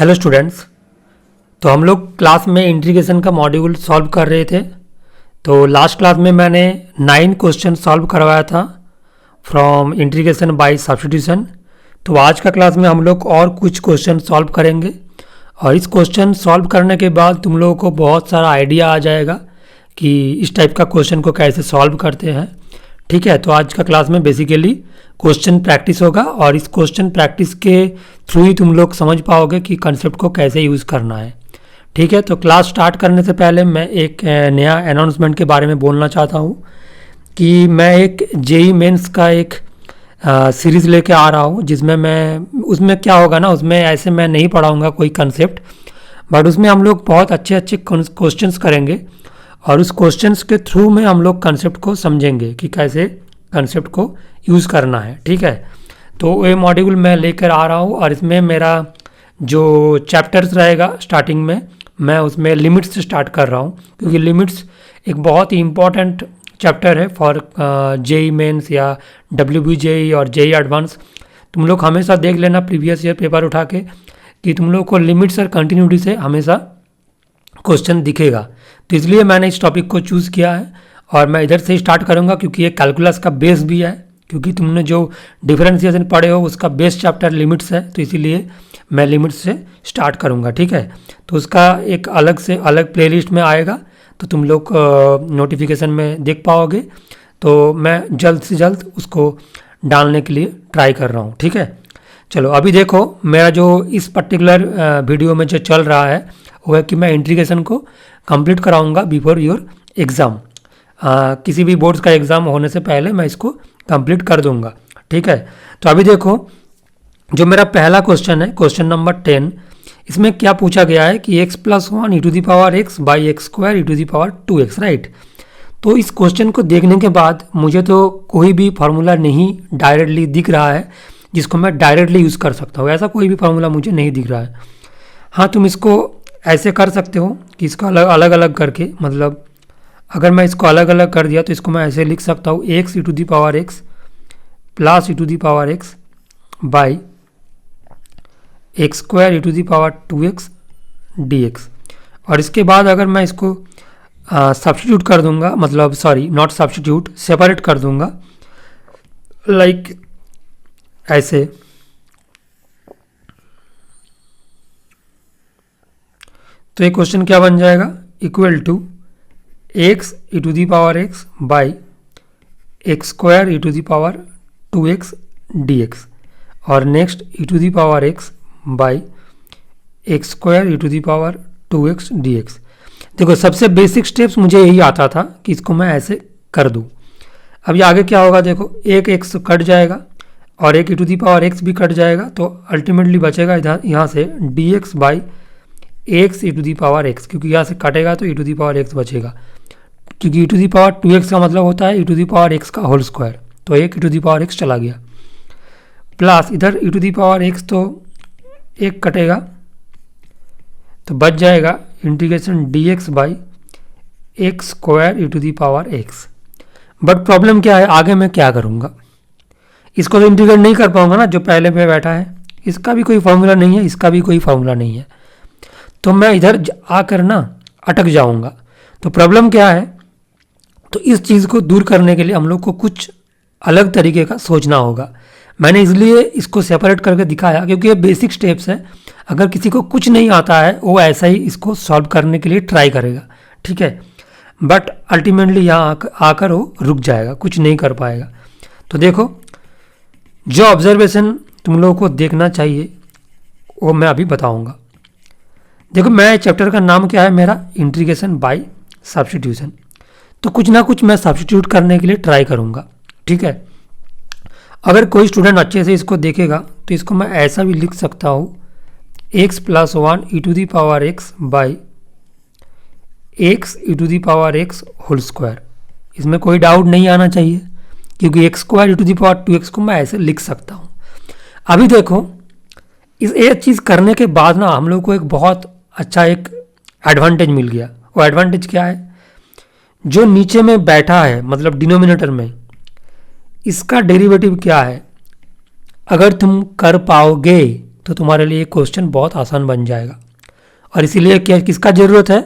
Hello students. तो हम लोग क्लास में इंटीग्रेशन का मॉड्यूल सॉल्व कर रहे थे। तो लास्ट क्लास में मैंने 9 क्वेश्चन सॉल्व करवाया था फ्रॉम इंटीग्रेशन बाय सब्स्टिट्यूशन। तो आज का क्लास में हम लोग और कुछ क्वेश्चन सॉल्व करेंगे और इस क्वेश्चन सॉल्व करने के बाद तुम लोगों को बहुत सारा आइडिया आ जाएगा कि इस टाइप का क्वेश्चन को कैसे सॉल्व करते हैं। ठीक है, तो आज का क्लास में बेसिकली क्वेश्चन प्रैक्टिस होगा और इस क्वेश्चन प्रैक्टिस के थ्रू ही तुम लोग समझ पाओगे कि कंसेप्ट को कैसे यूज़ करना है। ठीक है, तो क्लास स्टार्ट करने से पहले मैं एक नया अनाउंसमेंट के बारे में बोलना चाहता हूँ कि मैं एक जेई मेंस का एक सीरीज़ लेके आ रहा हूँ, जिसमें उसमें क्या होगा ना, उसमें ऐसे मैं नहीं पढ़ाऊँगा कोई कंसेप्ट, बट उसमें हम लोग बहुत अच्छे अच्छे क्वेश्चंस करेंगे और उस क्वेश्चंस के थ्रू में हम लोग कंसेप्ट को समझेंगे कि कैसे कंसेप्ट को यूज़ करना है। ठीक है, तो ये मॉड्यूल मैं लेकर आ रहा हूँ और इसमें मेरा जो चैप्टर्स रहेगा स्टार्टिंग में मैं उसमें लिमिट्स से स्टार्ट कर रहा हूँ, क्योंकि लिमिट्स एक बहुत ही इम्पॉर्टेंट चैप्टर है फॉर जेई मेंस या WBJEE और जेई एडवांस। तुम लोग हमेशा देख लेना प्रीवियस ईयर पेपर उठा के कि तुम लोग को लिमिट्स और कंटिन्यूटी से हमेशा क्वेश्चन दिखेगा। तो इसलिए मैंने इस टॉपिक को चूज़ किया है और मैं इधर से स्टार्ट करूंगा क्योंकि ये कैलकुलस का बेस भी है, क्योंकि तुमने जो डिफरेंशिएशन पढ़े हो उसका बेस चैप्टर लिमिट्स है, तो इसीलिए मैं लिमिट्स से स्टार्ट करूंगा। ठीक है, तो उसका एक अलग से अलग प्लेलिस्ट में आएगा, तो तुम लोग नोटिफिकेशन में देख पाओगे। तो मैं जल्द से जल्द उसको डालने के लिए ट्राई कर रहा हूँ। ठीक है, चलो अभी देखो मेरा जो इस पर्टिकुलर वीडियो में जो चल रहा है वो है कि मैं इंटीग्रेशन को कंप्लीट कराऊंगा बिफोर योर एग्ज़ाम। किसी भी बोर्ड्स का एग्ज़ाम होने से पहले मैं इसको कंप्लीट कर दूंगा। ठीक है, तो अभी देखो जो मेरा पहला क्वेश्चन है, क्वेश्चन नंबर 10, इसमें क्या पूछा गया है कि x+1 e⁻x by x² e⁻2x, right. तो इस क्वेश्चन को देखने के बाद मुझे तो कोई भी फार्मूला नहीं डायरेक्टली दिख रहा है जिसको मैं डायरेक्टली यूज़ कर सकता हूँ, ऐसा कोई भी फार्मूला मुझे नहीं दिख रहा है। हाँ, तुम इसको ऐसे कर सकते हो कि इसको अलग अलग करके, मतलब अगर मैं इसको अलग अलग कर दिया तो इसको मैं ऐसे लिख सकता हूँ x e⁻x plus e⁻x by x² e⁻2x dx। और इसके बाद अगर मैं इसको सब्स्टिट्यूट कर दूंगा, मतलब सॉरी नॉट सब्स्टिट्यूट, सेपरेट कर दूंगा लाइक ऐसे, तो ये क्वेश्चन क्या बन जाएगा, equal to x e⁻x by x² e⁻2x dx और next e⁻x by x² e⁻2x dx। देखो सबसे बेसिक स्टेप्स मुझे यही आता था कि इसको मैं ऐसे कर दूँ। अभी आगे क्या होगा, देखो एक x कट जाएगा और एक e⁻x भी कट जाएगा, तो अल्टीमेटली बचेगा यहाँ से dx बाई x e⁻x, क्योंकि यहाँ से कटेगा तो e⁻x बचेगा, क्योंकि e⁻2x का मतलब होता है e⁻x का होल स्क्वायर, तो एक e⁻x चला गया, प्लस इधर e⁻x तो एक कटेगा तो बच जाएगा integration dx by x² e⁻x। But problem क्या है, आगे मैं क्या करूँगा, इसको तो इंटीग्रेट नहीं कर पाऊंगा ना, जो पहले पे बैठा है इसका भी कोई फार्मूला नहीं है, इसका भी कोई फार्मूला नहीं है, तो मैं इधर आकर ना अटक जाऊंगा। तो प्रॉब्लम क्या है, तो इस चीज़ को दूर करने के लिए हम लोग को कुछ अलग तरीके का सोचना होगा। मैंने इसलिए इसको सेपरेट करके दिखाया क्योंकि ये बेसिक स्टेप्स है, अगर किसी को कुछ नहीं आता है वो ऐसा ही इसको सॉल्व करने के लिए ट्राई करेगा। ठीक है, बट अल्टीमेटली यहाँ आकर वो रुक जाएगा, कुछ नहीं कर पाएगा। तो देखो जो ऑब्जर्वेशन तुम लोगों को देखना चाहिए वो मैं अभी बताऊँगा। देखो मैं चैप्टर का नाम क्या है मेरा, इंटीग्रेशन बाय सब्स्टिट्यूशन, तो कुछ ना कुछ मैं सब्स्टिट्यूट करने के लिए ट्राई करूँगा। ठीक है, अगर कोई स्टूडेंट अच्छे से इसको देखेगा तो इसको मैं ऐसा भी लिख सकता हूँ x+1 e⁻x by x e⁻x whole square. इसमें कोई डाउट नहीं आना चाहिए क्योंकि x² e⁻2x को मैं ऐसे लिख सकता हूँ। अभी देखो इस एक चीज़ करने के बाद ना हम लोग को एक बहुत अच्छा एक एडवांटेज मिल गया। वो एडवांटेज क्या है, जो नीचे में बैठा है मतलब डिनोमिनेटर में, इसका डेरिवेटिव क्या है, अगर तुम कर पाओगे तो तुम्हारे लिए क्वेश्चन बहुत आसान बन जाएगा। और इसीलिए क्या किसका ज़रूरत है,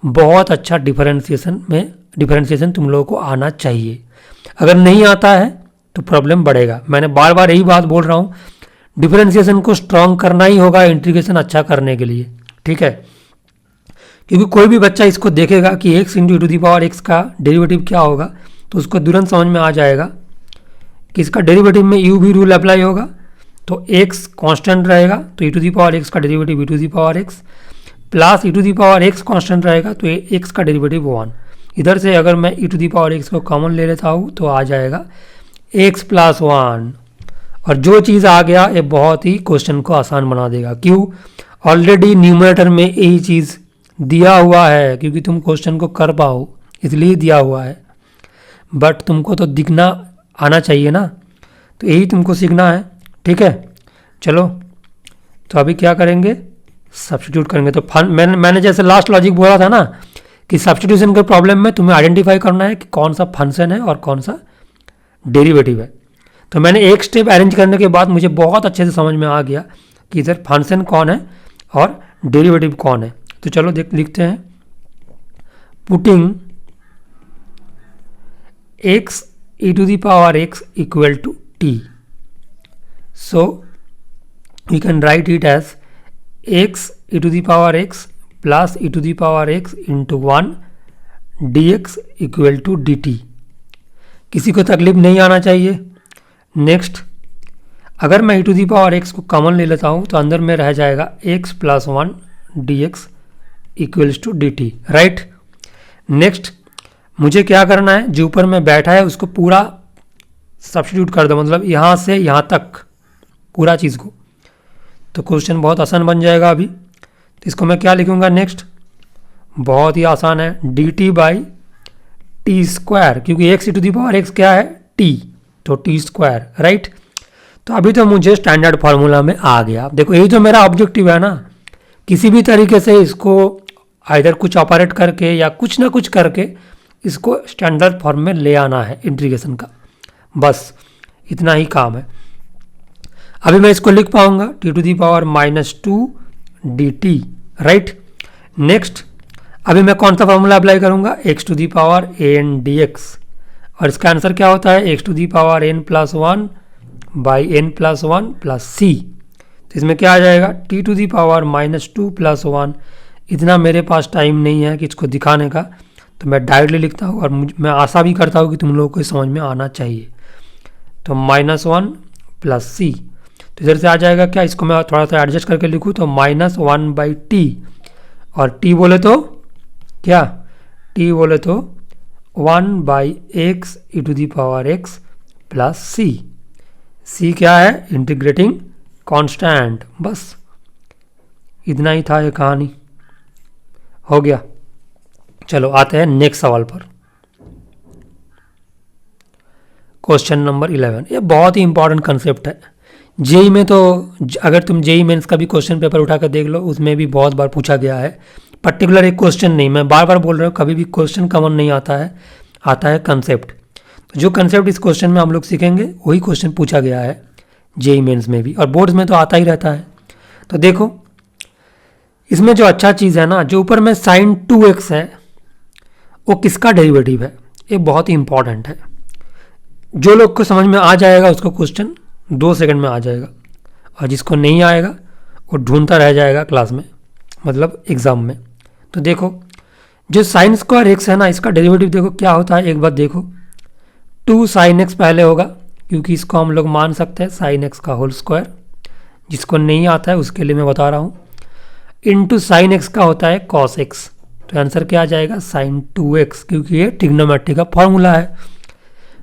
बहुत अच्छा डिफरेंशिएशन तुम लोगों को आना चाहिए। अगर नहीं आता है तो प्रॉब्लम बढ़ेगा। मैंने बार बार यही बात बोल रहा हूँ, डिफरेंशिएशन को स्ट्रॉन्ग करना ही होगा इंटीग्रेशन अच्छा करने के लिए, ठीक है। क्योंकि कोई भी बच्चा इसको देखेगा कि x into to the power x का डेरिवेटिव क्या होगा, तो उसको तुरंत समझ में आ जाएगा कि इसका डेरिवेटिव में यू भी रूल अप्लाई होगा, तो x कांस्टेंट रहेगा तो e to the power x का derivative e to the power x plus e to the power x constant रहेगा तो x का डेरिवेटिव 1। इधर से अगर मैं e to the power x को कॉमन ले लेता हूँ तो आ जाएगा x प्लस 1। और जो चीज़ आ गया ये बहुत ही क्वेश्चन को आसान बना देगा। क्यों, ऑलरेडी न्यूमरेटर में यही चीज़ दिया हुआ है, क्योंकि तुम क्वेश्चन को कर पाओ इसलिए दिया हुआ है, बट तुमको तो दिखना आना चाहिए ना, तो यही तुमको सीखना है, ठीक है। चलो तो अभी क्या करेंगे, सब्स्टिट्यूट करेंगे। तो मैंने जैसे लास्ट लॉजिक बोला था ना कि सब्स्टिट्यूशन के प्रॉब्लम में तुम्हें आइडेंटिफाई करना है कि कौन सा फंक्शन है और कौन सा डेरिवेटिव है। तो मैंने एक स्टेप अरेंज करने के बाद मुझे बहुत अच्छे से समझ में आ गया कि इधर फंक्शन कौन है और डेरिवेटिव कौन है। तो चलो लिखते हैं, putting x e to the power x equal to t, so we can write it as x e to the power x plus e to the power x into 1 dx equal to dt। किसी को तकलीफ नहीं आना चाहिए। Next, अगर मैं e to the power x को common ले लेता हूँ तो अंदर में रह जाएगा x plus 1 dx equals to dt, right. Next मुझे क्या करना है, जो ऊपर में बैठा है उसको पूरा सब्स्टिट्यूट कर दो, मतलब यहाँ से यहाँ तक पूरा चीज़ को, तो क्वेश्चन बहुत आसान बन जाएगा। अभी तो इसको मैं क्या लिखूँगा, नेक्स्ट बहुत ही आसान है, d t by t square, क्योंकि x to the power x क्या है टी, तो टी स्क्वायर, राइट। तो अभी तो मुझे स्टैंडर्ड फार्मूला में आ गया। देखो यही तो मेरा ऑब्जेक्टिव है ना, किसी भी तरीके से इसको आइदर कुछ ऑपरेट करके या कुछ ना कुछ करके इसको स्टैंडर्ड फॉर्म में ले आना है इंटीग्रेशन का, बस इतना ही काम है। अभी मैं इसको लिख पाऊंगा t to the power -2 dt, right. Next अभी मैं कौन सा फॉर्मूला अप्लाई करूंगा, x to the power n dx, और इसका आंसर क्या होता है x to the power n plus 1 by n plus 1 plus c. तो इसमें क्या आ जाएगा t to the power -2 plus 1। इतना मेरे पास टाइम नहीं है कि इसको दिखाने का, तो मैं डायरेक्टली लिखता हूँ और मैं आशा भी करता हूँ कि तुम लोगों को समझ में आना चाहिए। तो -1 प्लस सी, तो इधर से आ जाएगा क्या, इसको मैं थोड़ा सा एडजस्ट करके लिखूँ तो -1 बाई टी, और t बोले तो क्या, t बोले तो 1 by x E to the power x plus c. सी क्या है, इंटीग्रेटिंग कांस्टेंट, बस इतना ही था, ये कहानी हो गया। चलो आते हैं नेक्स्ट सवाल पर, क्वेश्चन नंबर 11। ये बहुत ही इंपॉर्टेंट कंसेप्ट है। जेई में तो अगर तुम जेई मेंस का भी क्वेश्चन पेपर उठाकर देख लो, उसमें भी बहुत बार पूछा गया है। पर्टिकुलर एक क्वेश्चन नहीं, मैं बार बार बोल रहा हूँ, कभी भी क्वेश्चन कॉमन नहीं आता है, आता है कंसेप्ट। तो जो कंसेप्ट इस क्वेश्चन में हम लोग सीखेंगे वही क्वेश्चन पूछा गया है जेई मेंस में भी, और बोर्ड्स में तो आता ही रहता है। तो देखो इसमें जो अच्छा चीज़ है ना, जो ऊपर में sin 2x है वो किसका डेरिवेटिव है, ये बहुत ही इंपॉर्टेंट है। जो लोग को समझ में आ जाएगा उसको क्वेश्चन 2 सेकंड में आ जाएगा, और जिसको नहीं आएगा वो ढूंढता रह जाएगा क्लास में, मतलब एग्ज़ाम में। तो देखो जो साइन स्क्वायर एक्स है ना, इसका डेरिवेटिव देखो क्या होता है, एक बार देखो 2 sin x पहले होगा, क्योंकि इसको हम लोग मान सकते हैं sin x का होल स्क्वायर। जिसको नहीं आता है उसके लिए मैं बता रहा हूँ, इंटू साइन एक्स का होता है cos x। तो आंसर क्या आ जाएगा sin 2x, क्योंकि ये ट्रिग्नोमेट्री का फॉर्मूला है।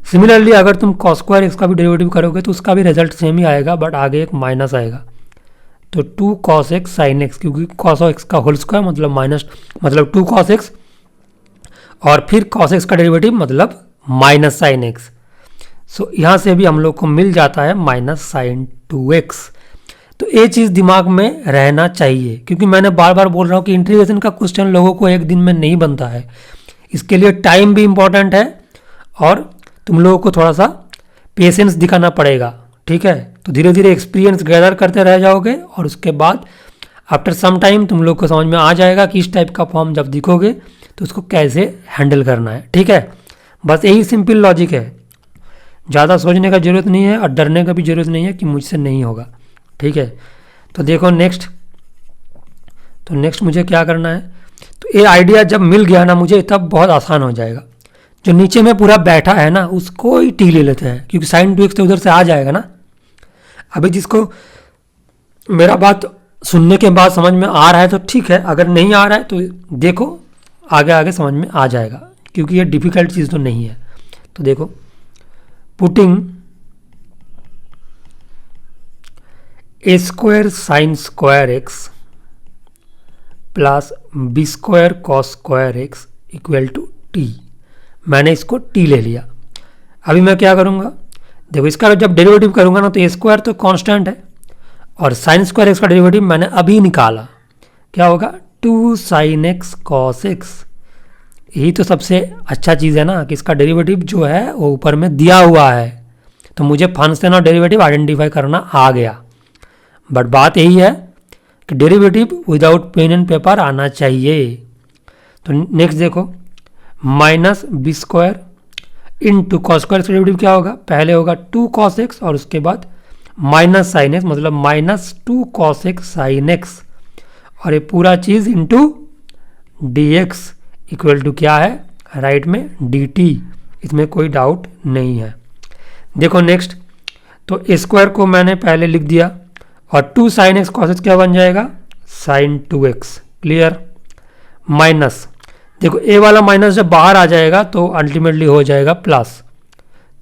सिमिलरली अगर तुम cos स्क्वायर एक्स का भी डेरिवेटिव करोगे तो उसका भी रिजल्ट सेम ही आएगा, बट आगे एक माइनस आएगा। तो 2 cos x sin x, क्योंकि cos x का होल स्क्वायर मतलब माइनस, मतलब 2 cos x, और फिर cos x का डेरिवेटिव मतलब माइनस sin x। सो यहाँ से भी हम लोग को मिल जाता है -sin 2x। तो ये चीज़ दिमाग में रहना चाहिए, क्योंकि मैंने बार बार बोल रहा हूँ कि इंटीग्रेशन का क्वेश्चन लोगों को एक दिन में नहीं बनता है। इसके लिए टाइम भी इम्पॉर्टेंट है, और तुम लोगों को थोड़ा सा पेशेंस दिखाना पड़ेगा, ठीक है। तो धीरे धीरे एक्सपीरियंस गैदर करते रह जाओगे और उसके बाद आफ्टर सम टाइम तुम लोग को समझ में आ जाएगा कि इस टाइप का फॉर्म जब दिखोगे तो उसको कैसे हैंडल करना है। ठीक है, बस यही सिंपल लॉजिक है, ज़्यादा सोचने का ज़रूरत नहीं है और डरने का भी ज़रूरत नहीं है कि मुझसे नहीं होगा। ठीक है, तो देखो नेक्स्ट, तो नेक्स्ट मुझे क्या करना है, तो ये आइडिया जब मिल गया ना मुझे तब बहुत आसान हो जाएगा। जो नीचे में पूरा बैठा है ना उसको ही टी ले लेते हैं, क्योंकि साइन 2x तो उधर से आ जाएगा ना। अभी जिसको मेरा बात सुनने के बाद समझ में आ रहा है तो ठीक है, अगर नहीं आ रहा है तो देखो आगे आगे समझ में आ जाएगा, क्योंकि ये डिफ़िकल्ट चीज़ तो नहीं है। तो देखो, putting a square sine square x plus b square cos square x equal to t, मैंने इसको टी ले लिया। अभी मैं क्या करूँगा, देखो इसका जब डेरिवेटिव करूँगा ना तो ए स्क्वायर तो कांस्टेंट है और साइन स्क्वायर एक्स का डेरिवेटिव मैंने अभी निकाला, क्या होगा 2 साइन एक्स कॉस एक्स। यही तो सबसे अच्छा चीज़ है ना कि इसका डेरिवेटिव जो है वो ऊपर में दिया हुआ है, तो मुझे फंक्शन और डेरिवेटिव आइडेंटिफाई करना आ गया। बट बात यही है कि derivative without pen and paper आना चाहिए। तो नेक्स्ट देखो, minus b square into cos square का डेरिवेटिव क्या होगा, पहले होगा 2 कॉस एक्स और उसके बाद माइनस साइन एक्स, मतलब minus 2 cos x sine x, और ये पूरा चीज़ into d x equal to क्या है राइट में डी टी, इसमें कोई डाउट नहीं है। देखो नेक्स्ट, तो ए स्क्वायर को मैंने पहले लिख दिया और 2 साइन एक्स कॉस एक्स क्या बन जाएगा साइन 2x, क्लियर। माइनस, देखो ए वाला माइनस जब बाहर आ जाएगा तो अल्टीमेटली हो जाएगा प्लस,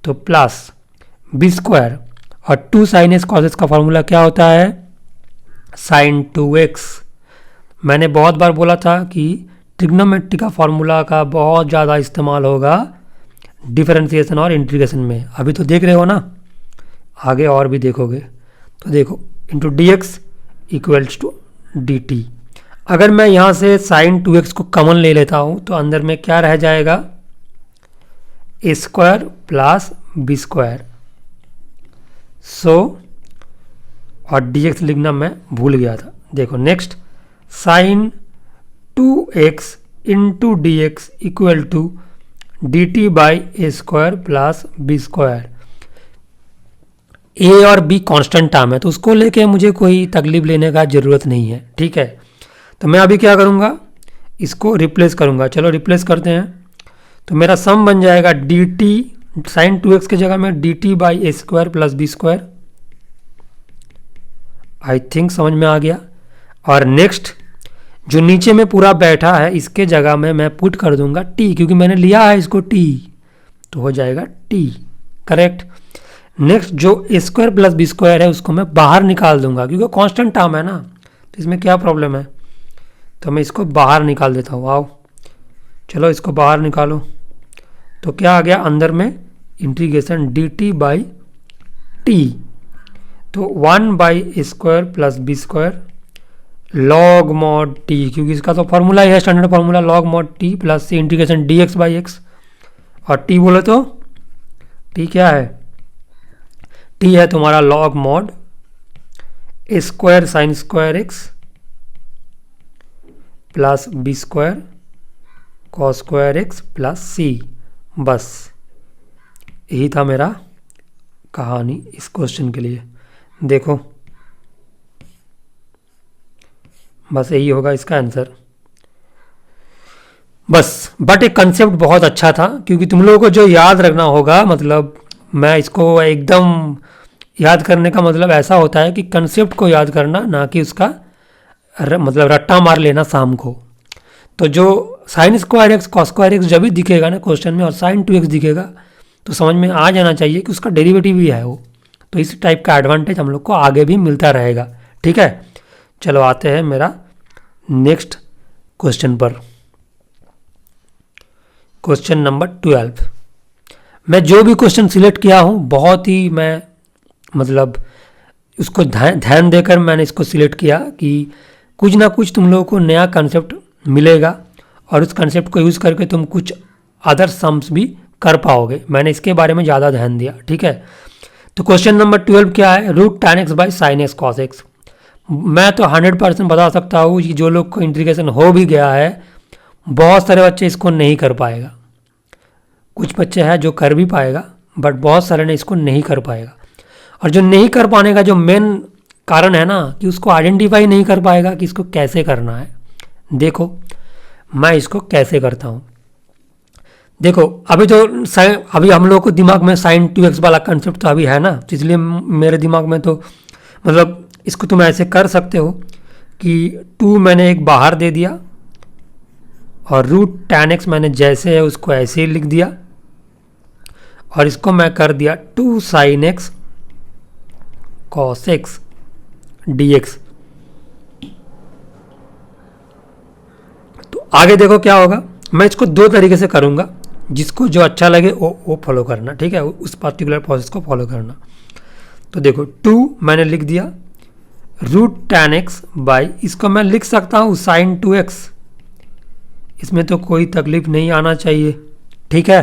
तो प्लस बी स्क्वायर और 2 साइन एक्स कॉस एक्स का फॉर्मूला क्या होता है साइन 2x। मैंने बहुत बार बोला था कि ट्रिग्नोमेट्री का फॉर्मूला का बहुत ज़्यादा इस्तेमाल होगा डिफरेंशिएशन और इंटीग्रेशन में, अभी तो देख रहे हो ना, आगे और भी देखोगे। तो देखो into d x equals to d t. अगर मैं यहाँ से साइन 2x को कॉमन ले लेता हूँ तो अंदर में क्या रह जाएगा a square plus b square, so और डी एक्स लिखना मैं भूल गया था। देखो next, sine 2x into d x equal to d t by a square plus b square. A और बी कांस्टेंट टर्म है तो उसको लेके मुझे कोई तकलीफ लेने का ज़रूरत नहीं है। ठीक है, तो मैं अभी क्या करूँगा, इसको रिप्लेस करूँगा। चलो रिप्लेस करते हैं, तो मेरा सम बन जाएगा डी टी साइन 2x की जगह में d t by a square plus b square. I think समझ में आ गया। और नेक्स्ट जो नीचे में पूरा बैठा है इसके जगह में मैं पुट कर दूंगा टी, क्योंकि मैंने लिया है इसको टी, तो हो जाएगा टी, करेक्ट। नेक्स्ट जो ए स्क्वायर प्लस बी स्क्वायर है उसको मैं बाहर निकाल दूंगा, क्योंकि कांस्टेंट टर्म है ना, तो इसमें क्या प्रॉब्लम है, तो मैं इसको बाहर निकाल देता हूँ। आओ चलो इसको बाहर निकालो, तो क्या आ गया अंदर में integration d t by t, तो 1 by a square plus b square log mod t, क्योंकि इसका तो फॉर्मूला ही है standard formula log mod t plus c integration d x by x. और टी बोले तो टी क्या है, टी है तुम्हारा log mod a square sine square x plus b square cos square x plus c. बस यही था मेरा कहानी इस क्वेश्चन के लिए। देखो बस यही होगा इसका आंसर बस। बट एक कंसेप्ट बहुत अच्छा था, क्योंकि तुम लोगों को जो याद रखना होगा, मतलब मैं इसको एकदम याद करने का मतलब ऐसा होता है कि कंसेप्ट को याद करना, ना कि उसका मतलब रट्टा मार लेना शाम को। तो जो sign square x cos square x जब भी दिखेगा ना क्वेश्चन में और साइन 2x दिखेगा तो समझ में आ जाना चाहिए कि उसका डेरिवेटिव भी है वो। तो इस टाइप का एडवांटेज हम लोग को आगे भी मिलता रहेगा। ठीक है, चलो आते हैं मेरा नेक्स्ट क्वेश्चन पर। Question number 12। मैं जो भी क्वेश्चन सिलेक्ट किया हूँ बहुत ही मैं मतलब उसको ध्यान देकर मैंने इसको सिलेक्ट किया कि कुछ ना कुछ तुम लोगों को नया कंसेप्ट मिलेगा और उस कंसेप्ट को यूज़ करके तुम कुछ अदर सम्स भी कर पाओगे। मैंने इसके बारे में ज़्यादा ध्यान दिया। ठीक है, तो क्वेश्चन नंबर 12 क्या है, root tan x by sine x cos x. मैं तो 100% बता सकता हूँ कि जो लोग को इंटीग्रेशन हो भी गया है, बहुत सारे बच्चे इसको नहीं कर पाएगा। कुछ बच्चे हैं जो कर भी पाएगा, बट बहुत सारे ने इसको नहीं कर पाएगा। और जो नहीं कर पाने का जो मेन कारण है ना, कि उसको आइडेंटिफाई नहीं कर पाएगा कि इसको कैसे करना है। देखो मैं इसको कैसे करता हूँ। देखो अभी हम लोग को दिमाग में साइन 2x वाला कंसेप्ट तो अभी है ना, तो इसलिए मेरे दिमाग में तो मतलब इसको तुम ऐसे कर सकते हो कि 2 मैंने एक बाहर दे दिया और रूट tan x मैंने जैसे है उसको ऐसे ही लिख दिया, और इसको मैं कर दिया 2 sign x cos x dx। तो आगे देखो क्या होगा, मैं इसको दो तरीके से करूँगा, जिसको जो अच्छा लगे वो फॉलो करना, ठीक है, उस पर्टिकुलर प्रोसेस को फॉलो करना। तो देखो 2 मैंने लिख दिया रूट tan x बाई, इसको मैं लिख सकता हूँ साइन 2x, इसमें तो कोई तकलीफ नहीं आना चाहिए, ठीक है।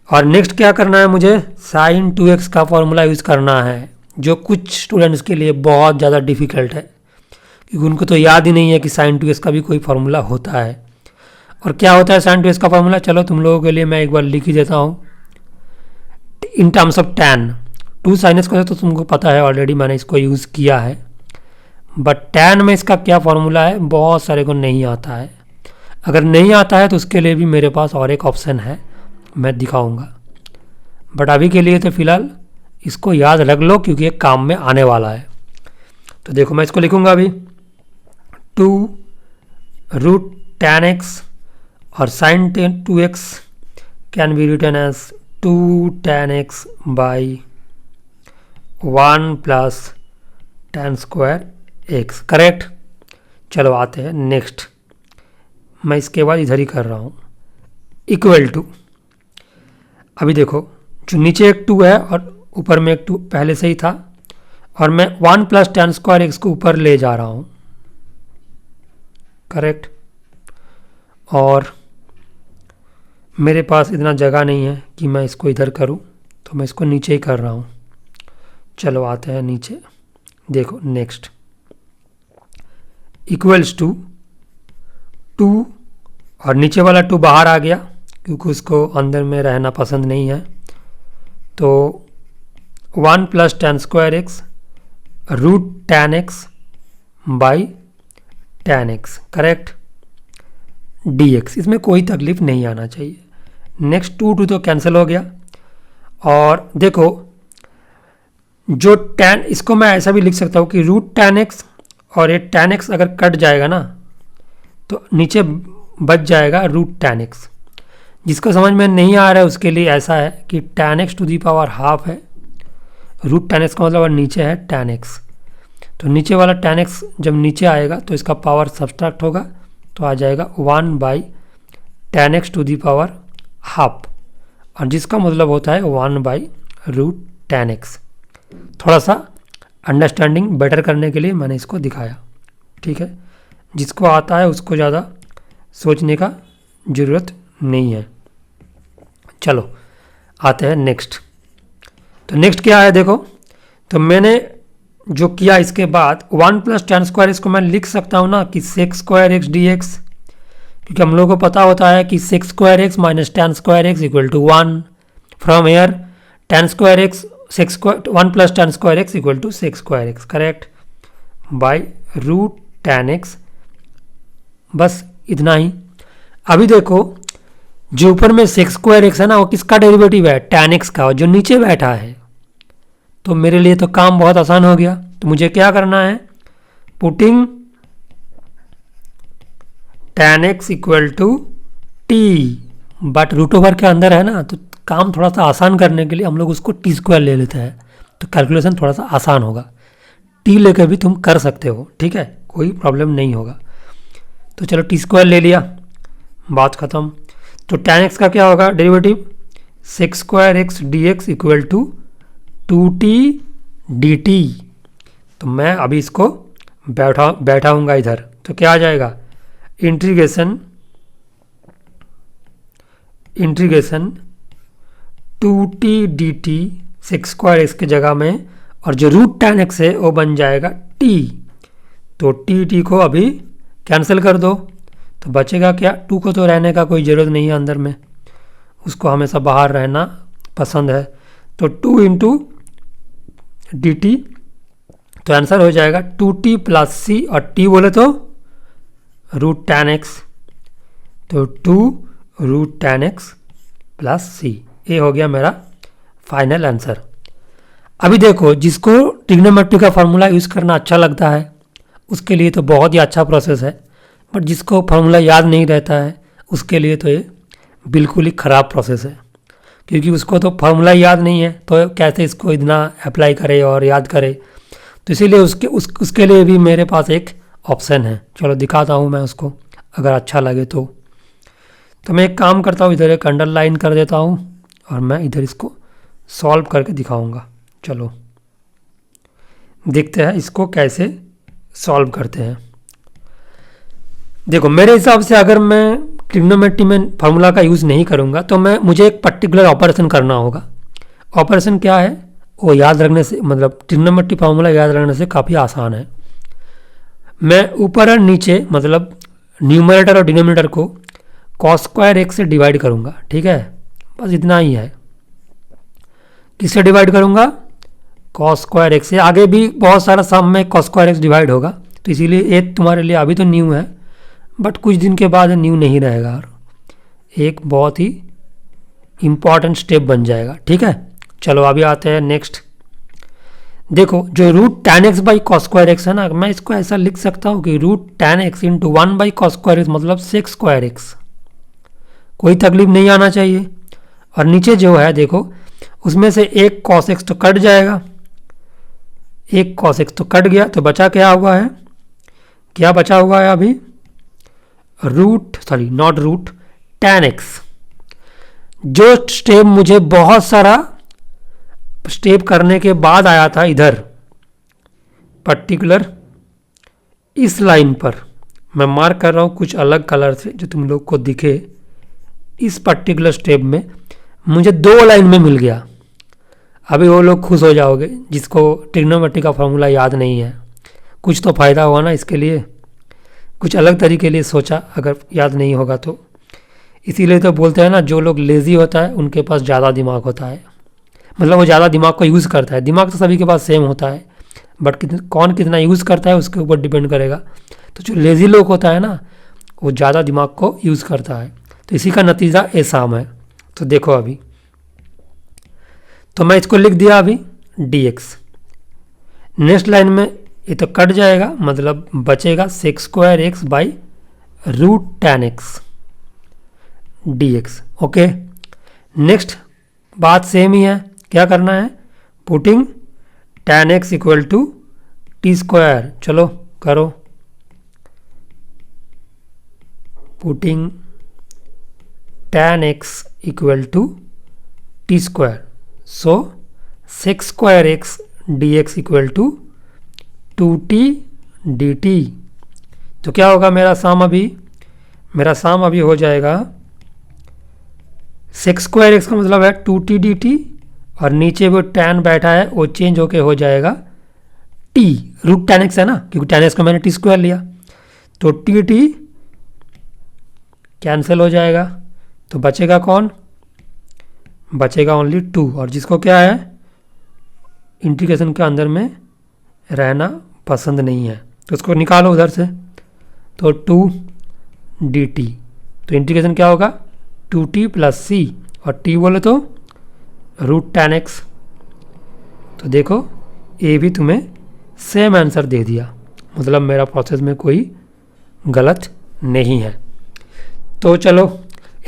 और नेक्स्ट क्या करना है, मुझे साइन 2x का फॉर्मूला यूज़ करना है, जो कुछ स्टूडेंट्स के लिए बहुत ज़्यादा डिफ़िकल्ट है, क्योंकि उनको तो याद ही नहीं है कि साइन 2x का भी कोई फार्मूला होता है। और क्या होता है साइन 2x का फार्मूला, चलो तुम लोगों के लिए मैं एक बार लिख ही देता हूँ। In terms of tan 2 sine x का तो तुमको पता है ऑलरेडी, मैंने इसको यूज़ किया है, बट tan में इसका क्या फार्मूला है बहुत सारे को नहीं आता है। अगर नहीं आता है तो उसके लिए भी मेरे पास और एक ऑप्शन है, मैं दिखाऊंगा, बट अभी के लिए तो फिलहाल इसको याद रख लो, क्योंकि ये काम में आने वाला है। तो देखो मैं इसको लिखूंगा अभी 2 रूट tan x और sine 2x can be written as 2 tan x by 1 plus tan square x, correct. चलो आते हैं नेक्स्ट, मैं इसके बाद इधर ही कर रहा हूँ इक्वल टू। अभी देखो जो नीचे एक 2 है और ऊपर में एक 2 पहले से ही था, और मैं 1 प्लस tan स्क्वायर एक्स को ऊपर ले जा रहा हूँ, करेक्ट। और मेरे पास इतना जगह नहीं है कि मैं इसको इधर करूँ, तो मैं इसको नीचे ही कर रहा हूँ। चलो आते हैं नीचे, देखो नेक्स्ट इक्वल्स टू 2, और नीचे वाला 2 बाहर आ गया क्योंकि उसको अंदर में रहना पसंद नहीं है, तो 1 plus tan square x root tan x by tan x, correct, dx। इसमें कोई तकलीफ नहीं आना चाहिए। नेक्स्ट 2 तो कैंसिल हो गया, और देखो जो tan, इसको मैं ऐसा भी लिख सकता हूँ कि रूट tan x, और ये tan x अगर कट जाएगा ना तो नीचे बच जाएगा रूट tan x। जिसको समझ में नहीं आ रहा है उसके लिए ऐसा है कि tan x to the power half है, रूट tan x का मतलब नीचे है tan x, तो नीचे वाला tan x जब नीचे आएगा तो इसका पावर सब्सट्रैक्ट होगा, तो आ जाएगा 1 by tan x to the power half, और जिसका मतलब होता है 1 बाई रूट tan x। थोड़ा सा अंडरस्टैंडिंग बेटर करने के लिए मैंने इसको दिखाया, ठीक है। जिसको आता है उसको ज़्यादा सोचने का ज़रूरत नहीं है। चलो आते हैं नेक्स्ट। तो नेक्स्ट क्या है देखो, तो मैंने जो किया इसके बाद 1 प्लस tan स्क्वायर इसको मैं लिख सकता हूँ ना कि sec square x d x, क्योंकि हम लोगों को पता होता है कि sec square x minus tan square x equal to 1। From here tan square x sec square 1 plus tan square x equal to sec square x, correct, by root tan x, बस इतना ही। अभी देखो जो ऊपर में सेक स्क्वायर एक्स है ना, वो किसका डेरिवेटिव है, tan x का, जो नीचे बैठा है। तो मेरे लिए तो काम बहुत आसान हो गया। तो मुझे क्या करना है, putting tan x equal to t, but root over के अंदर है ना, तो काम थोड़ा सा आसान करने के लिए हम लोग उसको टी स्क्वायर ले लेते हैं, तो कैलकुलेशन थोड़ा सा आसान होगा। टी लेकर भी तुम कर सकते हो, ठीक है, कोई प्रॉब्लम नहीं होगा। तो चलो टी स्क्वायर ले लिया, बात ख़त्म। तो tan x का क्या होगा derivative, sec square x d x equal to 2t dt। तो मैं अभी इसको बैठाऊंगा इधर, तो क्या आ जाएगा, integration 2t dt six square x की जगह में, और जो रूट tan x है वो बन जाएगा t। तो टी को अभी कैंसिल कर दो, तो बचेगा क्या, 2 को तो रहने का कोई ज़रूरत नहीं है अंदर में, उसको हमेशा बाहर रहना पसंद है। तो 2 इंटू डी टी, तो आंसर हो जाएगा 2t प्लस सी, और t बोले तो रूट tan x, तो 2 रूट tan x प्लस सी, ये हो गया मेरा फाइनल आंसर। अभी देखो, जिसको ट्रिग्नोमेट्री का फार्मूला यूज़ करना अच्छा लगता है उसके लिए तो बहुत ही अच्छा प्रोसेस है, बट जिसको फार्मूला याद नहीं रहता है उसके लिए तो ये बिल्कुल ही ख़राब प्रोसेस है, क्योंकि उसको तो फार्मूला याद नहीं है तो कैसे इसको इतना अप्लाई करे और याद करे। तो इसीलिए उसके लिए भी मेरे पास एक ऑप्शन है, चलो दिखाता हूँ मैं उसको, अगर अच्छा लगे तो मैं एक काम करता हूँ, इधर एक अंडरलाइन कर देता हूँ और मैं इधर इसको सॉल्व करके दिखाऊंगा। चलो देखते हैं इसको कैसे सॉल्व करते हैं। देखो, मेरे हिसाब से अगर मैं ट्रिग्नोमेट्री में फार्मूला का यूज़ नहीं करूँगा तो मुझे एक पर्टिकुलर ऑपरेशन करना होगा। ऑपरेशन क्या है वो याद रखने से, मतलब ट्रिग्नोमेट्री फार्मूला याद रखने से काफ़ी आसान है। मैं ऊपर और नीचे, मतलब न्यूमरेटर और डिनोमिनेटर को कॉस स्क्वायर एक्स से डिवाइड करूँगा, ठीक है, बस इतना ही है। किससे डिवाइड करूँगा, कॉस स्क्वायर एक्स से। आगे भी बहुत सारा सम में कॉस स्क्वायर एक्स डिवाइड होगा, तो इसीलिए ये तुम्हारे लिए अभी तो न्यू है, बट कुछ दिन के बाद न्यू नहीं रहेगा और एक बहुत ही इम्पॉर्टेंट स्टेप बन जाएगा, ठीक है। चलो अभी आते हैं नेक्स्ट। देखो, जो root tan x by cos square x है ना, मैं इसको ऐसा लिख सकता हूँ कि root tan x into 1 by cos square x मतलब सेक्स स्क्वायर एक्स, कोई तकलीफ नहीं आना चाहिए। और नीचे जो है देखो, उसमें से एक कॉस एक्स तो कट जाएगा, एक कॉस एक्स तो कट गया, तो बचा क्या हुआ है, क्या बचा हुआ है अभी, नॉट रूट tan x। जो स्टेप मुझे बहुत सारा स्टेप करने के बाद आया था इधर पर्टिकुलर इस लाइन पर, मैं मार्क कर रहा हूँ कुछ अलग कलर से जो तुम लोग को दिखे, इस पर्टिकुलर स्टेप में मुझे 2 लाइन में मिल गया। अभी वो लोग खुश हो जाओगे जिसको ट्रिग्नोमेट्री का फार्मूला याद नहीं है, कुछ तो फ़ायदा हुआ ना इसके लिए, कुछ अलग तरीके लिए सोचा, अगर याद नहीं होगा तो। इसीलिए तो बोलते हैं ना, जो लोग लेज़ी होता है उनके पास ज़्यादा दिमाग होता है, मतलब वो ज़्यादा दिमाग को यूज़ करता है। दिमाग तो सभी के पास सेम होता है, बट कौन कितना यूज़ करता है उसके ऊपर डिपेंड करेगा। तो जो लेज़ी लोग होता है ना, वो ज़्यादा दिमाग को यूज़ करता है, तो इसी का नतीजा एसाम है। तो देखो अभी, तो मैं इसको लिख दिया अभी dx। नेक्स्ट लाइन में ये तो कट जाएगा, मतलब बचेगा sec square x by root tan x dx। Okay, next बात सेम ही है, क्या करना है, putting tan x equal to t square. चलो करो, putting tan x equal to t square, so sec square x d x equal to 2t dt। तो क्या होगा मेरा साम अभी हो जाएगा, सेक्स स्क्वायर एक्स का मतलब है 2t dt, और नीचे वो tan बैठा है वो चेंज होके हो जाएगा t, रूट tan x है ना, क्योंकि tan x को मैंने टी स्क्वायर लिया, तो टी कैंसिल हो जाएगा, तो बचेगा कौन, बचेगा ओनली 2, और जिसको क्या है इंटीग्रेशन के अंदर में रहना पसंद नहीं है तो उसको निकालो उधर से, तो 2 dt, तो इंटीग्रेशन क्या होगा 2t प्लस सी, और t बोले तो रूट tan x। तो देखो ये भी तुम्हें सेम आंसर दे दिया, मतलब मेरा प्रोसेस में कोई गलत नहीं है। तो चलो,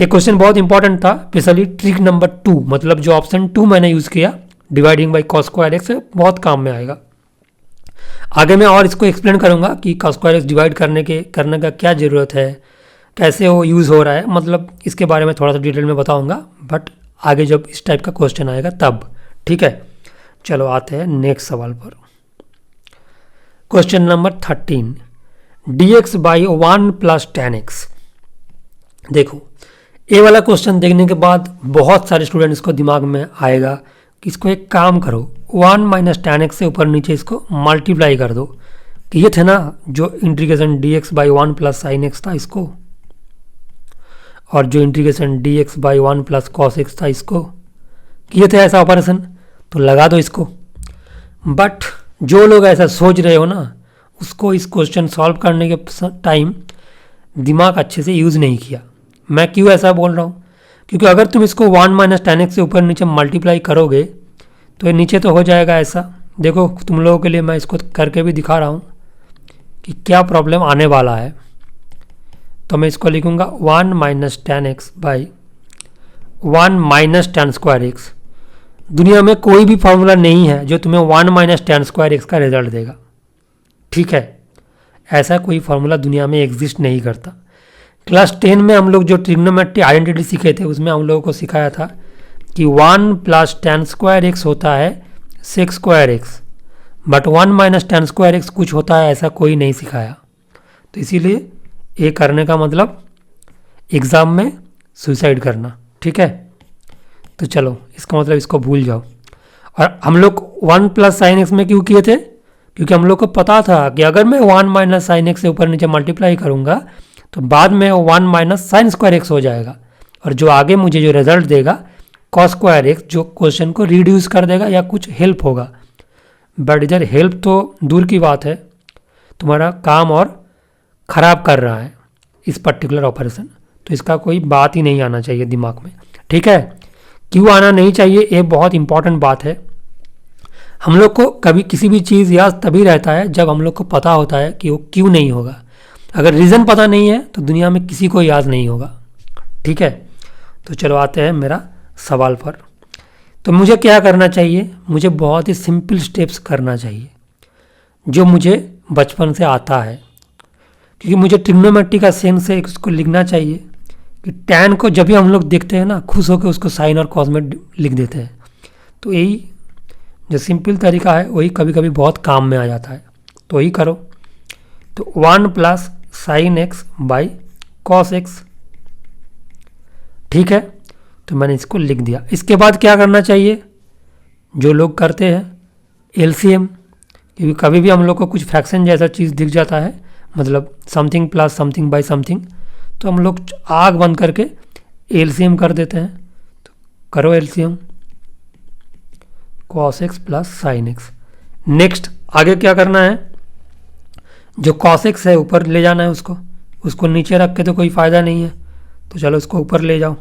एक क्वेश्चन बहुत इंपॉर्टेंट था, स्पेशली ट्रिक नंबर 2, मतलब जो ऑप्शन 2 मैंने यूज़ किया, dividing by cos square x, बहुत काम में आएगा। आगे मैं और इसको एक्सप्लेन करूंगा कि कॉस स्क्वायर एक्स डिवाइड करने का क्या ज़रूरत है, कैसे वो यूज़ हो रहा है, मतलब इसके बारे में थोड़ा सा डिटेल में बताऊंगा, बट आगे जब इस टाइप का क्वेश्चन आएगा तब, ठीक है। चलो आते हैं नेक्स्ट सवाल पर। Question number 13, dx by 1 plus tan x। देखो, ये वाला क्वेश्चन देखने के बाद बहुत सारे स्टूडेंट्स को दिमाग में आएगा कि इसको एक काम करो, 1 माइनस tan x से ऊपर नीचे इसको मल्टीप्लाई कर दो। कि ये थे ना जो integration dx by 1 plus sine x था इसको, और जो integration dx by 1 plus cos x था इसको, किए थे ऐसा ऑपरेशन, तो लगा दो इसको। बट जो लोग ऐसा सोच रहे हो ना, उसको इस क्वेश्चन सॉल्व करने के टाइम दिमाग अच्छे से यूज़ नहीं किया। मैं क्यों ऐसा बोल रहा हूँ, क्योंकि अगर तुम इसको 1 माइनस tan x से ऊपर नीचे मल्टीप्लाई करोगे तो ये नीचे तो हो जाएगा ऐसा। देखो तुम लोगों के लिए मैं इसको करके भी दिखा रहा हूँ कि क्या प्रॉब्लम आने वाला है। तो मैं इसको लिखूँगा 1 minus tan x by 1 minus tan square x। दुनिया में कोई भी फॉर्मूला नहीं है जो तुम्हें 1 माइनस tan स्क्वायर x का रिजल्ट देगा, ठीक है। ऐसा कोई फार्मूला दुनिया में एग्जिस्ट नहीं करता। क्लास 10 में हम लोग जो ट्रिग्नोमेट्री आइडेंटिटी सीखे थे उसमें हम लोगों को सिखाया था कि 1 प्लस tan स्क्वायर एक्स होता है sec square x, but 1 minus tan square x कुछ होता है ऐसा कोई नहीं सिखाया। तो इसीलिए ये करने का मतलब एग्ज़ाम में सुसाइड करना, ठीक है। तो चलो इसका मतलब इसको भूल जाओ। और हम लोग 1 प्लस साइन एक्स में क्यों किए थे, क्योंकि हम लोग को पता था कि अगर मैं 1 माइनस साइन एक्स से ऊपर नीचे मल्टीप्लाई करूँगा तो बाद में 1 माइनस साइन स्क्वायर एक्स हो जाएगा, और जो आगे मुझे जो रिजल्ट देगा कॉस स्क्वायर एक्स, जो क्वेश्चन को रिड्यूस कर देगा या कुछ हेल्प होगा। बट इधर हेल्प तो दूर की बात है, तुम्हारा काम और ख़राब कर रहा है इस पर्टिकुलर ऑपरेशन। तो इसका कोई बात ही नहीं आना चाहिए दिमाग में, ठीक है। क्यों आना नहीं चाहिए, ये बहुत इंपॉर्टेंट बात है। हम लोग को कभी किसी भी चीज़ याद तभी रहता है जब हम लोग को पता होता है कि वो क्यों नहीं होगा। अगर रीज़न पता नहीं है तो दुनिया में किसी को याद नहीं होगा, ठीक है। तो चलो आते हैं मेरा सवाल पर। तो मुझे क्या करना चाहिए, मुझे बहुत ही सिंपल स्टेप्स करना चाहिए जो मुझे बचपन से आता है, क्योंकि मुझे ट्रिग्नोमेट्री का सेंस है उसको लिखना चाहिए कि टैन को जब भी हम लोग देखते हैं ना खुश होकर उसको साइन और कॉस में लिख देते हैं। तो यही जो सिंपल तरीका है वही कभी कभी बहुत काम में आ जाता है, तो वही करो। तो 1 plus sine x by cos x, ठीक है। तो मैंने इसको लिख दिया। इसके बाद क्या करना चाहिए, जो लोग करते हैं एलसीएम, क्योंकि कभी भी हम लोग को कुछ फ्रैक्शन जैसा चीज़ दिख जाता है, मतलब something plus something by something, तो हम लोग आग बंद करके एलसीएम कर देते हैं। तो करो LCM, cos x plus sine x. Next आगे क्या करना है, जो कॉस एक्स है ऊपर ले जाना है, उसको नीचे रख के तो कोई फ़ायदा नहीं है, तो चलो उसको ऊपर ले जाओ।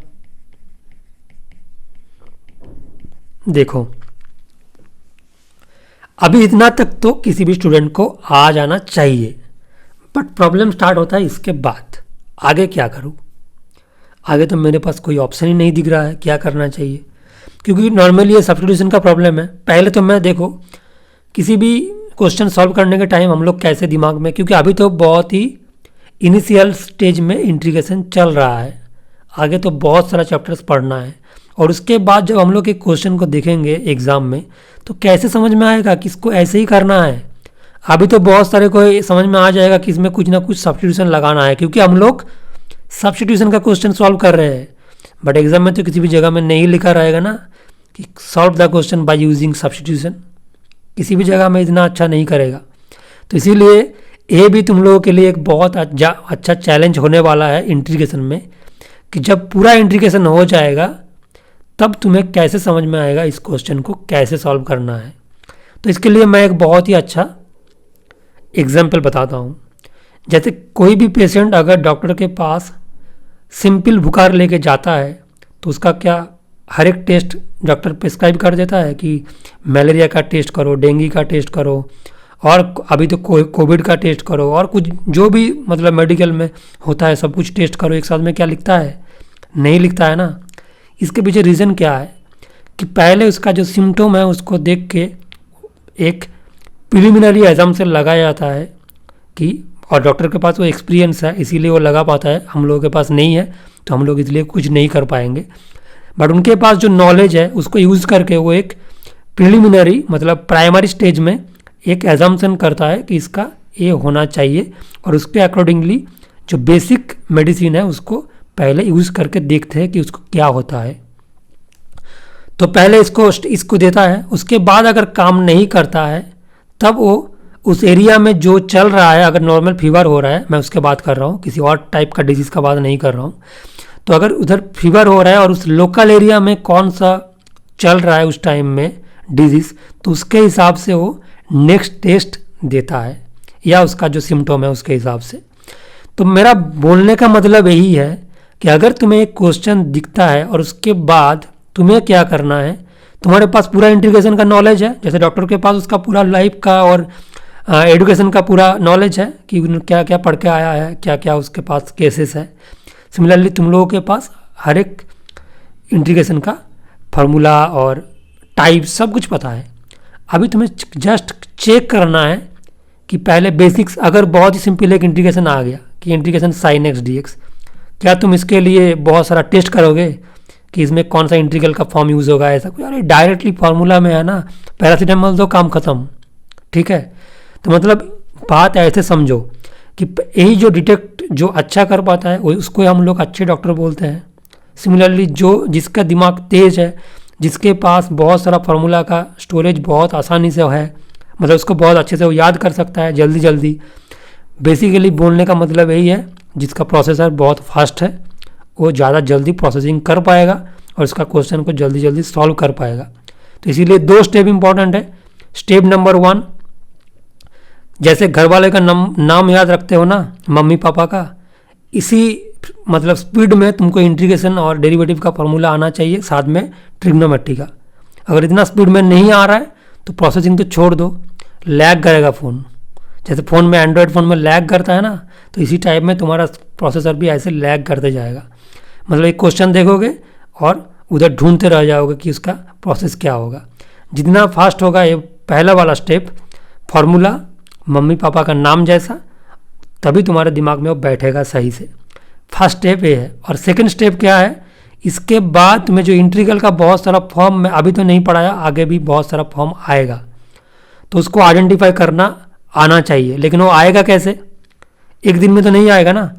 देखो अभी इतना तक तो किसी भी स्टूडेंट को आ जाना चाहिए, बट प्रॉब्लम स्टार्ट होता है इसके बाद। आगे क्या करूँ, आगे तो मेरे पास कोई ऑप्शन ही नहीं दिख रहा है क्या करना चाहिए, क्योंकि नॉर्मली ये सब्स्टिट्यूशन का प्रॉब्लम है। पहले तो मैं देखो किसी भी क्वेश्चन सॉल्व करने के टाइम हम लोग कैसे दिमाग में, क्योंकि अभी तो बहुत ही इनिशियल स्टेज में इंटीग्रेशन चल रहा है, आगे तो बहुत सारा चैप्टर्स पढ़ना है, और उसके बाद जब हम लोग एक क्वेश्चन को देखेंगे एग्ज़ाम में तो कैसे समझ में आएगा कि इसको ऐसे ही करना है। अभी तो बहुत सारे को समझ में आ जाएगा कि इसमें कुछ ना कुछ सब्स्टिट्यूशन लगाना है, क्योंकि हम लोग सब्स्टिट्यूशन का क्वेश्चन सॉल्व कर रहे हैं। बट एग्जाम में तो किसी भी जगह में नहीं लिखा रहेगा ना कि solve the question by using substitution, किसी भी जगह में इतना अच्छा नहीं करेगा। तो इसीलिए ये भी तुम लोगों के लिए एक बहुत अच्छा चैलेंज होने वाला है इंटीग्रेशन में, कि जब पूरा इंटीग्रेशन हो जाएगा तब तुम्हें कैसे समझ में आएगा इस क्वेश्चन को कैसे सॉल्व करना है। तो इसके लिए मैं एक बहुत ही अच्छा एग्जाम्पल बताता हूँ। जैसे कोई भी पेशेंट अगर डॉक्टर के पास सिंपल बुखार लेके जाता है तो उसका क्या हर एक टेस्ट डॉक्टर प्रिस्क्राइब कर देता है कि मलेरिया का टेस्ट करो, डेंगू का टेस्ट करो, और अभी तो कोविड का टेस्ट करो, और कुछ जो भी मतलब मेडिकल में होता है सब कुछ टेस्ट करो। एक साथ में क्या लिखता है, नहीं लिखता है ना। इसके पीछे रीज़न क्या है कि पहले उसका जो सिम्टम है उसको देख के एक प्रिलिमिनरी एग्जाम्पशन लगाया जाता है कि, और डॉक्टर के पास वो एक्सपीरियंस है इसीलिए वो लगा पाता है, हम लोगों के पास नहीं है तो हम लोग इसलिए कुछ नहीं कर पाएंगे। बट उनके पास जो नॉलेज है उसको यूज़ करके वो एक प्रिलिमिनरी मतलब प्राइमरी स्टेज में एक एजम्पशन करता है कि इसका ये होना चाहिए, और उसके अकॉर्डिंगली जो बेसिक मेडिसिन है उसको पहले यूज़ करके देखते हैं कि उसको क्या होता है। तो पहले इसको देता है, उसके बाद अगर काम नहीं करता है तब वो उस एरिया में जो चल रहा है, अगर नॉर्मल फीवर हो रहा है, मैं उसके बात कर रहा हूँ, किसी और टाइप का डिजीज़ का बात नहीं कर रहा हूँ, तो अगर उधर फीवर हो रहा है और उस लोकल एरिया में कौन सा चल रहा है उस टाइम में डिजीज़, तो उसके हिसाब से वो नेक्स्ट टेस्ट देता है या उसका जो सिम्टम है उसके हिसाब से। तो मेरा बोलने का मतलब यही है कि अगर तुम्हें एक क्वेश्चन दिखता है और उसके बाद तुम्हें क्या करना है, तुम्हारे पास पूरा इंटीग्रेशन का नॉलेज है, जैसे डॉक्टर के पास उसका पूरा लाइफ का और एजुकेशन का पूरा नॉलेज है कि क्या क्या पढ़ के आया है, क्या क्या उसके पास केसेस है। सिमिलरली तुम लोगों के पास हर एक इंटीग्रेशन का फार्मूला और टाइप सब कुछ पता है। अभी तुम्हें जस्ट चेक करना है कि पहले बेसिक्स, अगर बहुत ही सिंपल एक इंटीग्रेशन आ गया कि integration sine x d x, क्या तुम इसके लिए बहुत सारा टेस्ट करोगे कि इसमें कौन सा इंटीग्रल का फॉर्म यूज़ होगा, ऐसा कुछ? अरे डायरेक्टली फार्मूला में है ना, पैरासीटामोल दो काम खत्म, ठीक है। तो मतलब बात ऐसे समझो कि यही जो डिटेक्ट जो अच्छा कर पाता है उसको हम लोग अच्छे डॉक्टर बोलते हैं। सिमिलरली जिसका दिमाग तेज है, जिसके पास बहुत सारा फार्मूला का स्टोरेज बहुत आसानी से है, मतलब उसको बहुत अच्छे से वो याद कर सकता है जल्दी जल्दी। बेसिकली बोलने का मतलब यही है, जिसका प्रोसेसर बहुत फास्ट है वो ज़्यादा जल्दी प्रोसेसिंग कर पाएगा और उसका क्वेश्चन को जल्दी जल्दी सॉल्व कर पाएगा। तो इसीलिए 2 स्टेप इंपॉर्टेंट है। स्टेप नंबर 1, जैसे घर वाले का नाम याद रखते हो ना, मम्मी पापा का, इसी मतलब स्पीड में तुमको इंटीग्रेशन और डेरिवेटिव का फॉर्मूला आना चाहिए, साथ में ट्रिग्नोमेट्री का। अगर इतना स्पीड में नहीं आ रहा है तो प्रोसेसिंग तो छोड़ दो, लैग करेगा फ़ोन। जैसे फ़ोन में, एंड्रॉयड फ़ोन में लैग करता है ना, तो इसी टाइप में तुम्हारा प्रोसेसर भी ऐसे लैग करते जाएगा। मतलब एक क्वेश्चन देखोगे और उधर ढूंढते रह जाओगे कि उसका प्रोसेस क्या होगा। जितना फास्ट होगा ये पहला वाला स्टेप, फार्मूला मम्मी पापा का नाम जैसा, तभी तुम्हारे दिमाग में वो बैठेगा सही से। फर्स्ट स्टेप ये है। और सेकंड स्टेप क्या है, इसके बाद तुम्हें जो इंटीग्रल का बहुत सारा फॉर्म में अभी तो नहीं पढ़ाया, आगे भी बहुत सारा फॉर्म आएगा, तो उसको आइडेंटिफाई करना आना चाहिए। लेकिन वो आएगा कैसे, एक दिन में तो नहीं आएगा ना,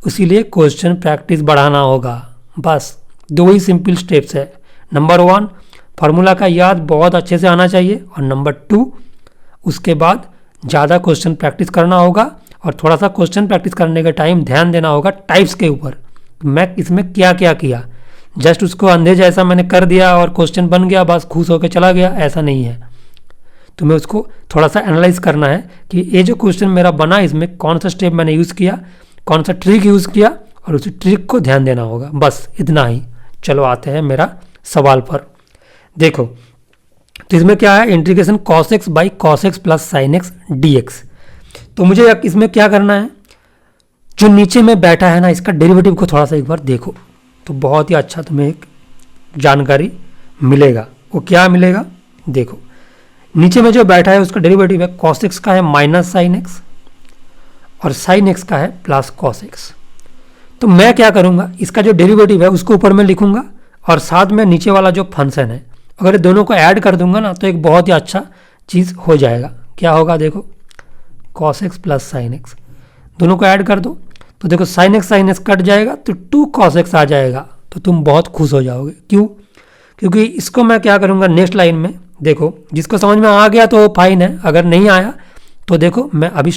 इसीलिए क्वेश्चन प्रैक्टिस बढ़ाना होगा। बस 2 ही सिंपल स्टेप्स है। नंबर 1 फार्मूला का याद बहुत अच्छे से आना चाहिए, और नंबर 2 उसके बाद ज़्यादा क्वेश्चन प्रैक्टिस करना होगा, और थोड़ा सा क्वेश्चन प्रैक्टिस करने के टाइम ध्यान देना होगा टाइप्स के ऊपर। मैं इसमें क्या क्या किया, जस्ट उसको अंधे जैसा मैंने कर दिया और क्वेश्चन बन गया, बस खुश होकर चला गया, ऐसा नहीं है। तुम्हें उसको थोड़ा सा एनालाइज करना है कि ये जो क्वेश्चन मेरा बना, इसमें कौन सा स्टेप मैंने यूज़ किया, कौन सा ट्रिक यूज़ किया, और उसी ट्रिक को ध्यान देना होगा। बस इतना ही। चलो आते हैं मेरा सवाल पर। देखो तो इसमें क्या है, integration cos x by cos x plus sin x dx। तो मुझे इसमें क्या करना है, जो नीचे में बैठा है ना, इसका डेरिवेटिव को थोड़ा सा एक बार देखो, तो बहुत ही अच्छा तुम्हें एक जानकारी मिलेगा। वो क्या मिलेगा, देखो नीचे में जो बैठा है उसका डेरिवेटिव है cos x का है माइनस साइन एक्स, और साइन एक्स का है प्लस cos x। तो मैं क्या करूँगा, इसका जो डेरिवेटिव है उसको ऊपर में लिखूंगा, और साथ में नीचे वाला जो फंक्शन है, अगर ये दोनों को ऐड कर दूंगा ना, तो एक बहुत ही अच्छा चीज़ हो जाएगा। क्या होगा, देखो cos x plus sine x, दोनों को ऐड कर दो, तो देखो साइन एक्स कट जाएगा, तो 2 cos x आ जाएगा। तो तुम बहुत खुश हो जाओगे। क्यों, क्योंकि इसको मैं क्या करूँगा नेक्स्ट लाइन में, देखो जिसको समझ में आ गया तो फाइन है, अगर नहीं आया तो देखो मैं अभी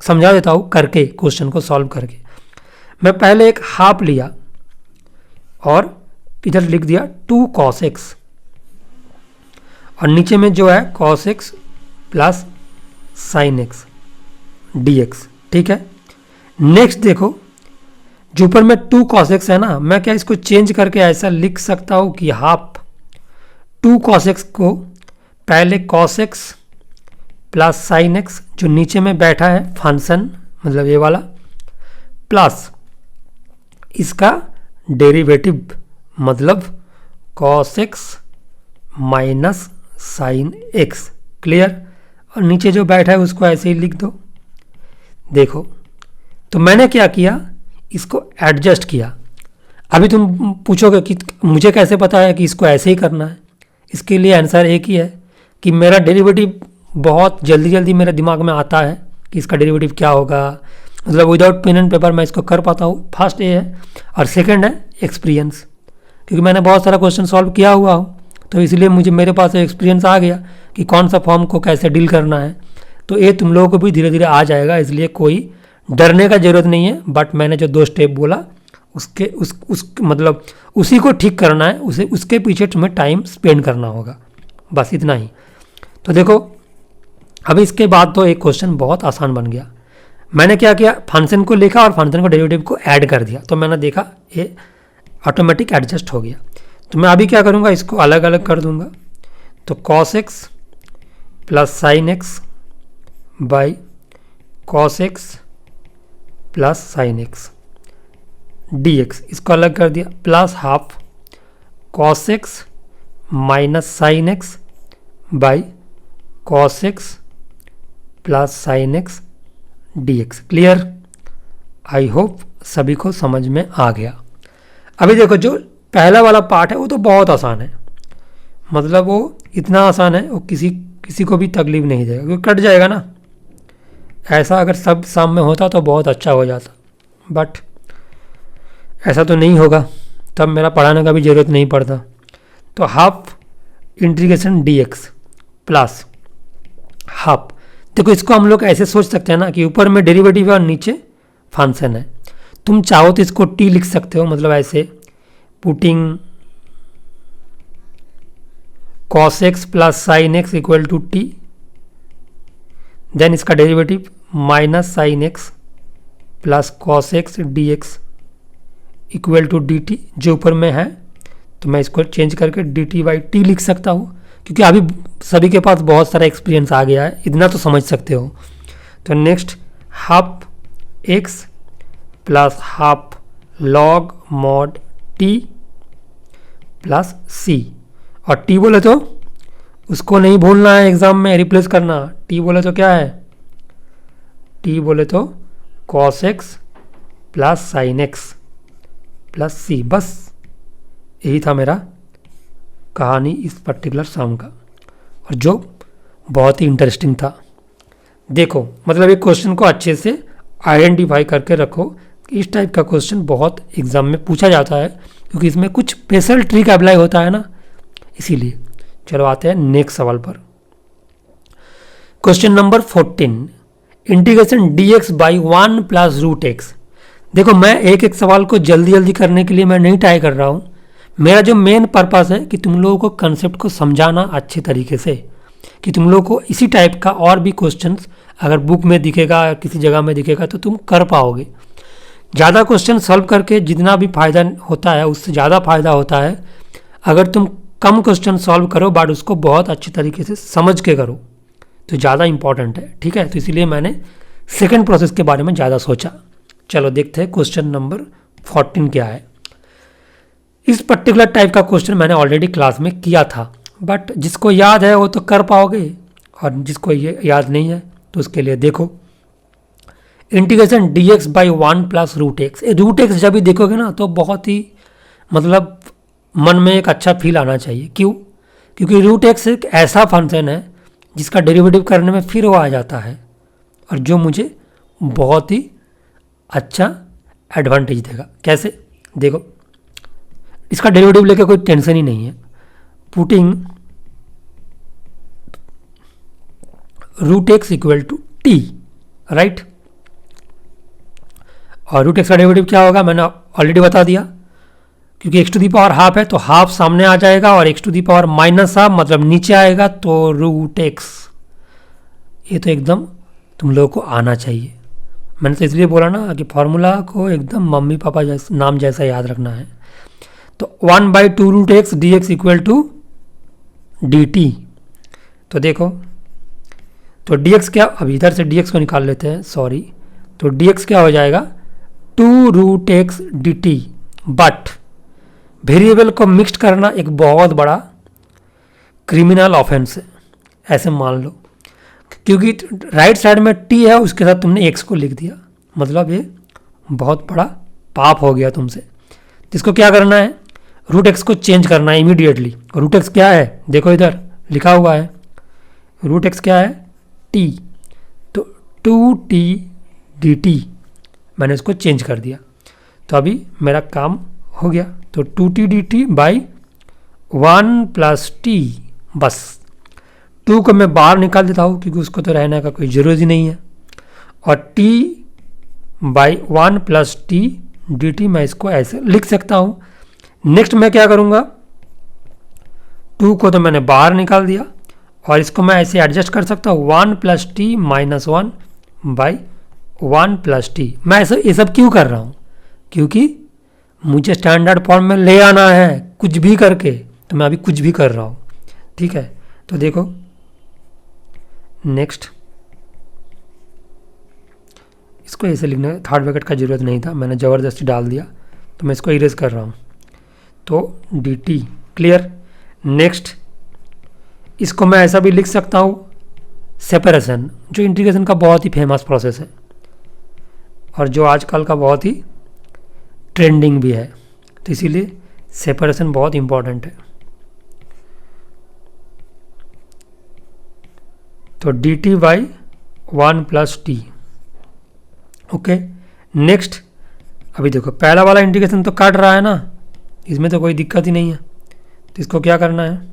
समझा देता हूँ करके, क्वेश्चन को सॉल्व करके। मैं पहले एक हाफ लिया और इधर लिख दिया 2 cos x, और नीचे में जो है cos x plus sine x dx, ठीक है। नेक्स्ट देखो जो ऊपर में 2 cos x है ना, मैं क्या इसको चेंज करके ऐसा लिख सकता हूँ कि हाफ 2 cos x को पहले cos x plus sine x, जो नीचे में बैठा है फंक्शन, मतलब ये वाला, प्लस इसका डेरिवेटिव मतलब cos x minus sine x. Clear. और नीचे जो बैठा है उसको ऐसे ही लिख दो। देखो तो मैंने क्या किया, इसको एडजस्ट किया। अभी तुम पूछोगे कि मुझे कैसे पता है कि इसको ऐसे ही करना है। इसके लिए आंसर एक ही है कि मेरा डेरिवेटिव बहुत जल्दी जल्दी मेरे दिमाग में आता है कि इसका डेरिवेटिव क्या होगा, मतलब विदाउट पेन एंड पेपर मैं इसको कर पाता हूँ। फर्स्ट ये है, और सेकंड है एक्सपीरियंस, क्योंकि मैंने बहुत सारा क्वेश्चन सॉल्व किया हुआ हूँ, तो इसलिए मुझे मेरे पास एक्सपीरियंस आ गया कि कौन सा फॉर्म को कैसे डील करना है। तो ये तुम लोगों को भी धीरे धीरे आ जाएगा, इसलिए कोई डरने का ज़रूरत नहीं है। बट मैंने जो 2 स्टेप बोला उस मतलब उसी को ठीक करना है, उसके पीछे तुम्हें टाइम स्पेंड करना होगा, बस इतना ही। तो देखो अभी इसके बाद तो एक क्वेश्चन बहुत आसान बन गया। मैंने क्या किया, फंक्शन को लिखा और फंक्शन को डेरिवेटिव को ऐड कर दिया, तो मैंने देखा ये ऑटोमेटिक एडजस्ट हो गया। तो मैं अभी क्या करूँगा, इसको अलग अलग कर दूंगा। तो cos x plus sine x by cos x plus sine x dx, इसको अलग कर दिया, plus half cos x minus sine x by cos x plus sine x dx। Clear? I hope सभी को समझ में आ गया। अभी देखो जो पहला वाला पार्ट है वो तो बहुत आसान है, मतलब वो इतना आसान है वो किसी को भी तकलीफ नहीं देगा, क्योंकि कट जाएगा ना। ऐसा अगर सब सामने होता तो बहुत अच्छा हो जाता, बट ऐसा तो नहीं होगा, तब मेरा पढ़ाने का भी ज़रूरत नहीं पड़ता। तो half integration dx plus half, देखो इसको हम लोग ऐसे सोच सकते हैं ना कि ऊपर में डेरिवेटिव है और नीचे फंक्शन है। तुम चाहो तो इसको t लिख सकते हो, मतलब ऐसे putting cos x plus sine x equal to t, then इसका derivative minus sine x plus cos x dx equal to d t, जो ऊपर में है। तो मैं इसको चेंज करके डी टी बाई टी लिख सकता हूँ, क्योंकि अभी सभी के पास बहुत सारा एक्सपीरियंस आ गया है, इतना तो समझ सकते हो। तो next half x plus half log mod t plus c, और टी बोले तो उसको नहीं भूलना है एग्जाम में रिप्लेस करना। टी बोले तो क्या है, टी बोले तो cos x plus sine x plus c, बस यही था मेरा कहानी इस पर्टिकुलर सम का, और जो बहुत ही इंटरेस्टिंग था। देखो मतलब एक क्वेश्चन को अच्छे से आइडेंटिफाई करके रखो, इस टाइप का क्वेश्चन बहुत एग्जाम में पूछा जाता है, क्योंकि इसमें कुछ स्पेशल ट्रिक अप्लाई होता है ना, इसीलिए। चलो आते हैं नेक्स्ट सवाल पर। Question number 14, integration dx by 1 plus root x. देखो मैं एक एक सवाल को जल्दी जल्दी करने के लिए मैं नहीं ट्राई कर रहा हूँ, मेरा जो मेन पर्पस है कि तुम लोगों को कंसेप्ट को समझाना अच्छे तरीके से, कि तुम लोगों को इसी टाइप का और भी क्वेश्चंस अगर बुक में दिखेगा किसी जगह में दिखेगा तो तुम कर पाओगे। ज़्यादा क्वेश्चन सॉल्व करके जितना भी फायदा होता है उससे ज़्यादा फायदा होता है अगर तुम कम क्वेश्चन सॉल्व करो बट उसको बहुत अच्छी तरीके से समझ के करो, तो ज़्यादा इंपॉर्टेंट है। ठीक है, तो इसीलिए मैंने सेकेंड प्रोसेस के बारे में ज़्यादा सोचा। चलो देखते हैं क्वेश्चन नंबर 14 क्या है। इस पर्टिकुलर टाइप का क्वेश्चन मैंने ऑलरेडी क्लास में किया था, बट जिसको याद है वो तो कर पाओगे, और जिसको ये याद नहीं है तो उसके लिए देखो integration dx by 1 plus root x. Root x जब भी देखोगे ना तो बहुत ही मतलब मन में एक अच्छा फील आना चाहिए। क्यों? क्योंकि रूट एक्स एक ऐसा फंक्शन है जिसका डेरिवेटिव करने में फिर वो आ जाता है, और जो मुझे बहुत ही अच्छा एडवांटेज देगा। कैसे? देखो इसका डेरिवेटिव लेके कोई टेंशन ही नहीं है। Putting root x equal to t, right, और रूट एक्स का डेरिवेटिव क्या होगा मैंने ऑलरेडी बता दिया, क्योंकि x to the power half है तो हाफ सामने आ जाएगा और x to the power minus half मतलब नीचे आएगा, तो रूट एक्स। ये तो एकदम तुम लोगों को आना चाहिए। मैंने तो इसलिए बोला ना कि फॉर्मूला को एकदम मम्मी पापा जैसा नाम जैसा याद रखना है। तो 1/2 root x d x equal to d t. तो देखो तो डी एक्स क्या, अब इधर से डी एक्स को निकाल लेते हैं, सॉरी। तो डी एक्स क्या हो जाएगा 2 root x d t. But variable को मिक्स करना एक बहुत बड़ा क्रिमिनल ऑफेंस है, ऐसे मान लो, क्योंकि राइट साइड में टी है उसके साथ तुमने एक्स को लिख दिया, मतलब ये बहुत बड़ा पाप हो गया तुमसे। तो इसको क्या करना है, रूट एक्स को चेंज करना है इमीडिएटली। रूट एक्स क्या है, देखो इधर लिखा हुआ है, रूट एक्स क्या है टी, तो 2t dt मैंने इसको चेंज कर दिया। तो अभी मेरा काम हो गया। तो 2t dt by 1 plus T, बस 2 को मैं बाहर निकाल देता हूँ क्योंकि उसको तो रहने का कोई ज़रूरत ही नहीं है, और t by 1 plus T d T मैं इसको ऐसे लिख सकता हूँ। नेक्स्ट मैं क्या करूँगा, 2 को तो मैंने बाहर निकाल दिया और इसको मैं ऐसे एडजस्ट कर सकता हूँ 1 plus T minus 1 by 1 plus T. मैं ऐसा ये सब क्यों कर रहा हूँ, क्योंकि मुझे स्टैंडर्ड फॉर्म में ले आना है कुछ भी करके, तो मैं अभी कुछ भी कर रहा हूँ। ठीक है, तो देखो नेक्स्ट, इसको ऐसे लिखना है, थर्ड ब्रैकेट का ज़रूरत नहीं था, मैंने ज़बरदस्ती डाल दिया, तो मैं इसको इरेज कर रहा हूँ। तो डी टी क्लियर। नेक्स्ट इसको मैं ऐसा भी लिख सकता हूँ सेपरेशन, जो इंटीग्रेशन का बहुत ही फेमस प्रोसेस है और जो आजकल का बहुत ही ट्रेंडिंग भी है, तो इसीलिए सेपरेशन बहुत इंपॉर्टेंट है। तो D t by 1 plus T. Okay, next अभी देखो पहला वाला इंटीग्रेशन तो काट रहा है ना, इसमें तो कोई दिक्कत ही नहीं है, तो इसको क्या करना है,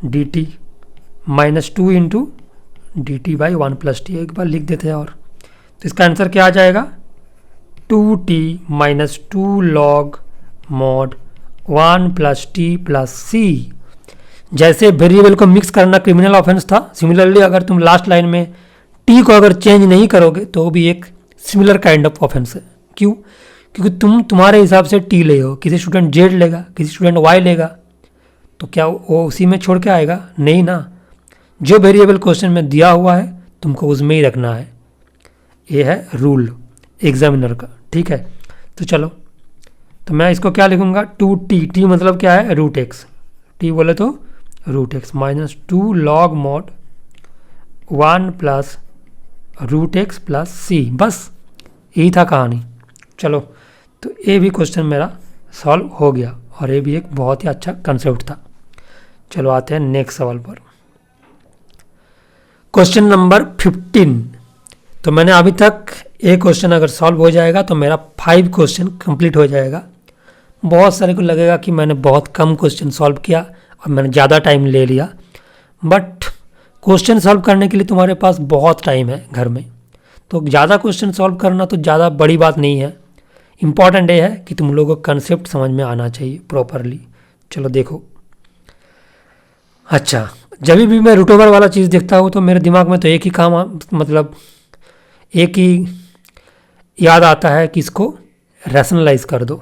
d T minus 2 into D t by 1 plus T, एक बार लिख देते हैं। और तो इसका आंसर क्या आ जाएगा, 2t minus 2 log mod 1 plus t plus c. जैसे वेरिएबल को मिक्स करना क्रिमिनल ऑफेंस था, सिमिलरली अगर तुम लास्ट लाइन में टी को अगर चेंज नहीं करोगे तो भी एक सिमिलर काइंड ऑफ ऑफेंस है। क्यों, क्योंकि तुम्हारे हिसाब से टी ले हो, किसी स्टूडेंट जेड लेगा, किसी स्टूडेंट वाई लेगा, तो क्या वो उसी में छोड़ के आएगा, नहीं ना। जो वेरिएबल क्वेश्चन में दिया हुआ है तुमको उसमें ही रखना है, ये है रूल एग्जामिनर का। ठीक है, तो चलो, तो मैं इसको क्या लिखूंगा, 2t, टी मतलब क्या है, रूट एक्स, टी बोले तो root x minus 2 log mod 1 plus root x plus c, बस यही था कहानी। चलो, तो ये भी क्वेश्चन मेरा सॉल्व हो गया और ये भी एक बहुत ही अच्छा कंसेप्ट था। चलो आते हैं नेक्स्ट सवाल पर, क्वेश्चन नंबर 15। तो मैंने अभी तक एक क्वेश्चन अगर सॉल्व हो जाएगा तो मेरा 5 क्वेश्चन कंप्लीट हो जाएगा। बहुत सारे को लगेगा कि मैंने बहुत कम क्वेश्चन सॉल्व किया और मैंने ज़्यादा टाइम ले लिया, बट क्वेश्चन सॉल्व करने के लिए तुम्हारे पास बहुत टाइम है घर में, तो ज़्यादा क्वेश्चन सॉल्व करना तो ज़्यादा बड़ी बात नहीं है। इम्पॉर्टेंट ये है कि तुम लोगों को कंसेप्ट समझ में आना चाहिए प्रॉपरली। चलो देखो, अच्छा, जब भी मैं रूट ओवर वाला चीज़ देखता हूँ तो मेरे दिमाग में तो एक ही काम मतलब एक ही याद आता है कि इसको रैशनलाइज कर दो।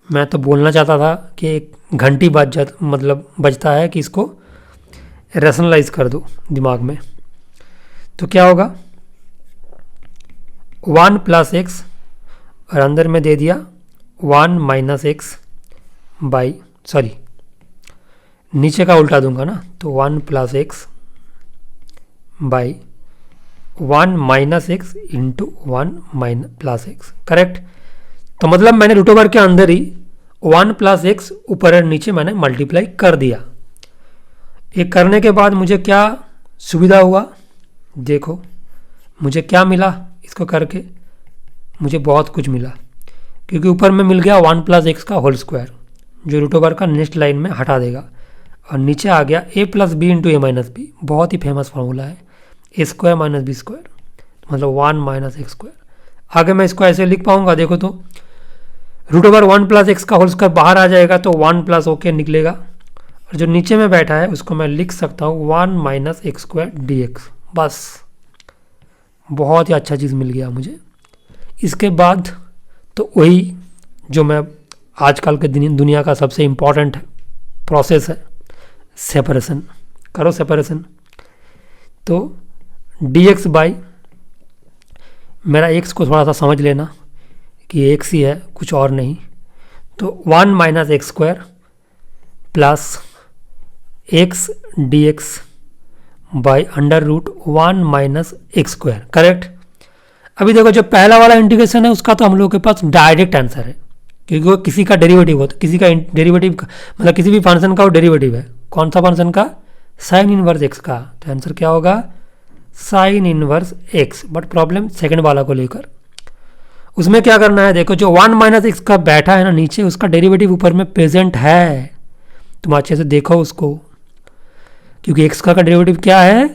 मैं तो बोलना चाहता था कि एक घंटी बजता है कि इसको रैशनलाइज कर दो दिमाग में। तो क्या होगा, 1 प्लस एक्स और अंदर में दे दिया 1 माइनस एक्स बाई, सॉरी नीचे का उल्टा दूंगा ना, तो 1 plus x by 1 minus x into 1 minus plus x, correct. तो मतलब मैंने रूट ओवर के अंदर ही 1 प्लस एक्स ऊपर और नीचे मैंने मल्टीप्लाई कर दिया। ये करने के बाद मुझे क्या सुविधा हुआ, देखो मुझे क्या मिला इसको करके, मुझे बहुत कुछ मिला, क्योंकि ऊपर में मिल गया 1 प्लस एक्स का होल स्क्वायर जो रूट ओवर का नेक्स्ट लाइन में हटा देगा, और नीचे आ गया ए प्लस बी इंटू ए माइनस बी, बहुत ही फेमस फार्मूला है, ए स्क्वायर माइनस बी स्क्वायर मतलब 1 माइनस एक्स स्क्वायर। आगे मैं इसको ऐसे लिख पाऊंगा, देखो तो रूट ओवर 1 प्लस एक्स का होल स्क्वायर बाहर आ जाएगा तो 1 प्लस ओके निकलेगा, और जो नीचे में बैठा है उसको मैं लिख सकता हूँ 1 minus x square D x. बस बहुत ही अच्छा चीज़ मिल गया मुझे। इसके बाद तो वही जो मैं आजकल के दुनिया का सबसे इम्पॉर्टेंट प्रोसेस है, सेपरेशन। करो सेपरेशन, तो डी एक्स बाई, मेरा एक्स को थोड़ा सा समझ लेना कि एक्स ही है कुछ और नहीं, तो 1 minus x square plus x d x by under root 1 minus x square, correct. अभी देखो जो पहला वाला इंटीग्रेशन है उसका तो हम लोगों के पास डायरेक्ट आंसर है, क्योंकि वो किसी का डेरिवेटिव हो, तो किसी का डेरिवेटिव मतलब किसी भी फंक्शन का वो डेरिवेटिव है। कौन सा फंक्शन का, साइन इनवर्स एक्स का, तो आंसर क्या होगा sine inverse x. But problem second वाला को लेकर, उसमें क्या करना है, देखो जो 1 माइनस एक्स का बैठा है ना नीचे, उसका डेरिवेटिव ऊपर में प्रेजेंट है। तुम अच्छे से देखो उसको, क्योंकि एक्स का डेरिवेटिव क्या है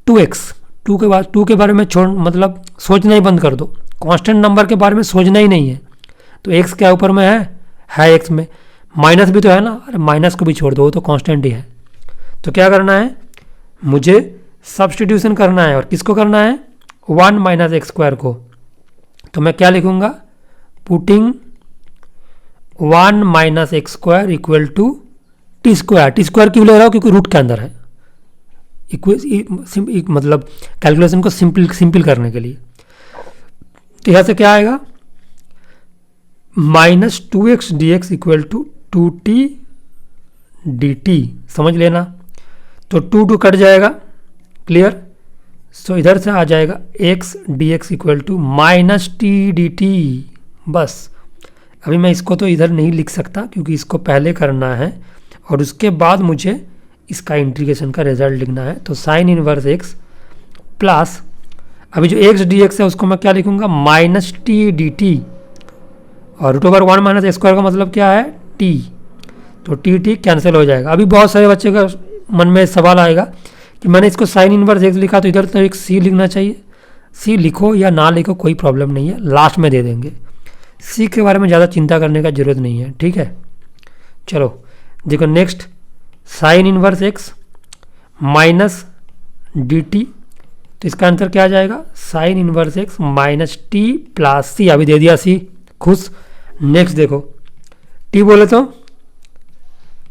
2x। 2 के बारे में छोड़, मतलब सोचना ही बंद कर दो, कांस्टेंट नंबर के बारे में सोचना ही नहीं है। तो एक्स क्या ऊपर में है एक्स में, माइनस भी तो है ना, अरे माइनस को भी छोड़ दो, वो तो कांस्टेंट ही है। तो क्या करना है, मुझे सब्स्टिट्यूशन करना है, और किसको करना है 1 माइनस एक्स स्क्वायर को। तो मैं क्या लिखूंगा, putting 1 minus x square equal to t square. T square क्यों ले रहा हूँ, क्योंकि रूट के अंदर है, मतलब कैलकुलेशन को सिंपल करने के लिए। तो यहाँ से क्या आएगा, minus 2x dx equal to 2t dt, समझ लेना। तो 2 कट जाएगा, क्लियर। सो इधर से आ जाएगा x dx equal to minus t dt। बस अभी मैं इसको तो इधर नहीं लिख सकता, क्योंकि इसको पहले करना है और उसके बाद मुझे इसका इंटीग्रेशन का रिजल्ट लिखना है। तो साइन इनवर्स x प्लस, अभी जो x dx है उसको मैं क्या लिखूंगा, माइनस टी डी टी, और root over 1 minus x square का मतलब क्या है t। तो टी कैंसिल हो जाएगा। अभी बहुत सारे बच्चे का मन में सवाल आएगा कि मैंने इसको साइन इनवर्स x लिखा, तो इधर तो एक c लिखना चाहिए। c लिखो या ना लिखो कोई प्रॉब्लम नहीं है, लास्ट में दे देंगे। c के बारे में ज़्यादा चिंता करने का जरूरत नहीं है, ठीक है। चलो देखो next, sine inverse x minus d t, तो इसका आंसर क्या आ जाएगा, sine inverse x minus t plus c. अभी दे दिया c, खुश। नेक्स्ट देखो, t बोले तो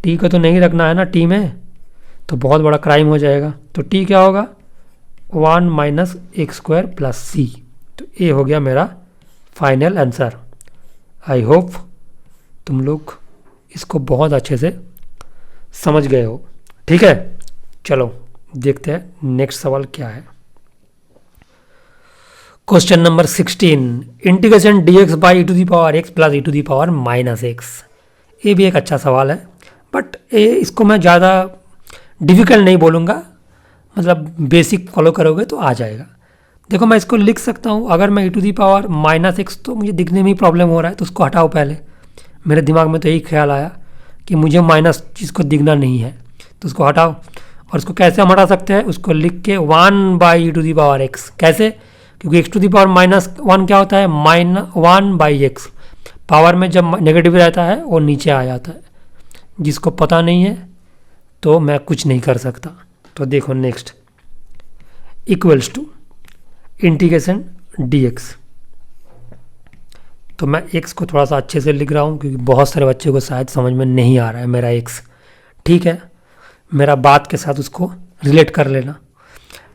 t को तो नहीं रखना है ना t में, तो बहुत बड़ा क्राइम हो जाएगा। तो t क्या होगा, 1 minus x square plus c. तो ये हो गया मेरा फाइनल आंसर। आई होप तुम लोग इसको बहुत अच्छे से समझ गए हो, ठीक है। चलो देखते हैं नेक्स्ट सवाल क्या है। Question number 16, integration dx by e to the power x plus e to the power minus x. ये भी एक अच्छा सवाल है, बट इसको मैं ज़्यादा डिफ़िकल्ट नहीं बोलूँगा, मतलब बेसिक फॉलो करोगे तो आ जाएगा। देखो मैं इसको लिख सकता हूँ, अगर मैं e to the power minus x, तो मुझे दिखने में ही प्रॉब्लम हो रहा है, तो उसको हटाओ पहले। मेरे दिमाग में तो यही ख्याल आया कि मुझे माइनस चीज़ को दिखना नहीं है, तो उसको हटाओ। और उसको कैसे हम हटा सकते हैं, उसको लिख के 1 by e to the power x. कैसे, क्योंकि x to the power minus 1 क्या होता है, -1 बाई एक्स। पावर में जब नेगेटिव रहता है वो नीचे आ जाता है। जिसको पता नहीं है तो मैं कुछ नहीं कर सकता। तो देखो next, equals to integration dx। तो मैं x को थोड़ा सा अच्छे से लिख रहा हूँ, क्योंकि बहुत सारे बच्चे को शायद समझ में नहीं आ रहा है मेरा x, ठीक है। मेरा बात के साथ उसको रिलेट कर लेना।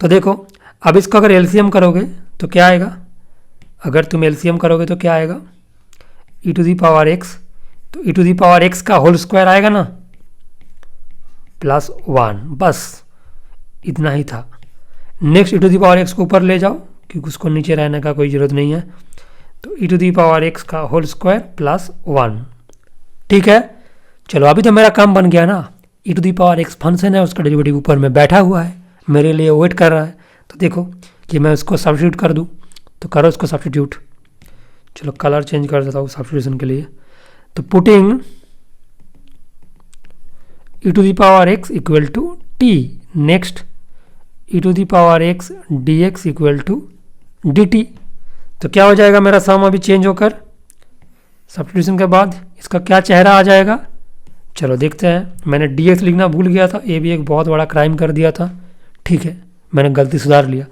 तो देखो अब इसको अगर एलसीएम करोगे तो क्या आएगा, अगर तुम एलसीएम करोगे तो क्या आएगा, e to the power x, तो e to the power x का होल स्क्वायर आएगा ना, +1, बस इतना ही था। Next e to the power x को ऊपर ले जाओ, क्योंकि उसको नीचे रहने का कोई ज़रूरत नहीं है। तो e to the power x का होल स्क्वायर +1, ठीक है। चलो अभी तो मेरा काम बन गया ना, e to the power x function है, उसका डेरिवेटिव ऊपर में बैठा हुआ है, मेरे लिए वेट कर रहा है। तो देखो कि मैं उसको सब्स्टिट्यूट कर दूँ, तो करो उसको सब्स्टिट्यूट। चलो कलर चेंज कर देता हूँ सब्स्टिट्यूशन के लिए। तो putting e to the power x equal to t, next e to the power x d x equal to d t. तो क्या हो जाएगा मेरा सम अभी चेंज होकर, सब्स्टिट्यूशन के बाद इसका क्या चेहरा आ जाएगा। चलो देखते हैं। मैंने डी एक्स लिखना भूल गया था, ये भी एक बहुत बड़ा क्राइम कर दिया था, ठीक है, मैंने गलती सुधार लिया।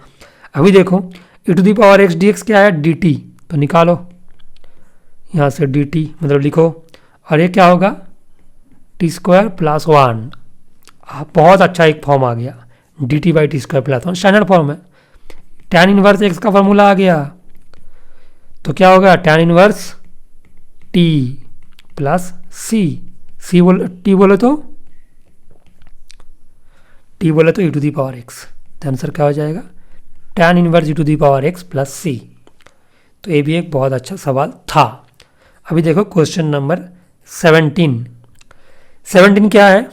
अभी देखो e to the power x d x क्या है, डी टी। तो निकालो यहाँ से डी टी, मतलब लिखो, और ये क्या होगा, टी स्क्वायर +1। बहुत अच्छा एक फॉर्म आ गया, d t by t square +1, standard form है। टैन इनवर्स एक्स का फॉर्मूला आ गया, तो क्या होगा, tan inverse t plus c. C बोले टी बोले तो e to the power x. तो आंसर क्या हो जाएगा, tan inverse e to the power x plus c. तो ये भी एक बहुत अच्छा सवाल था। अभी देखो क्वेश्चन नंबर 17 क्या है,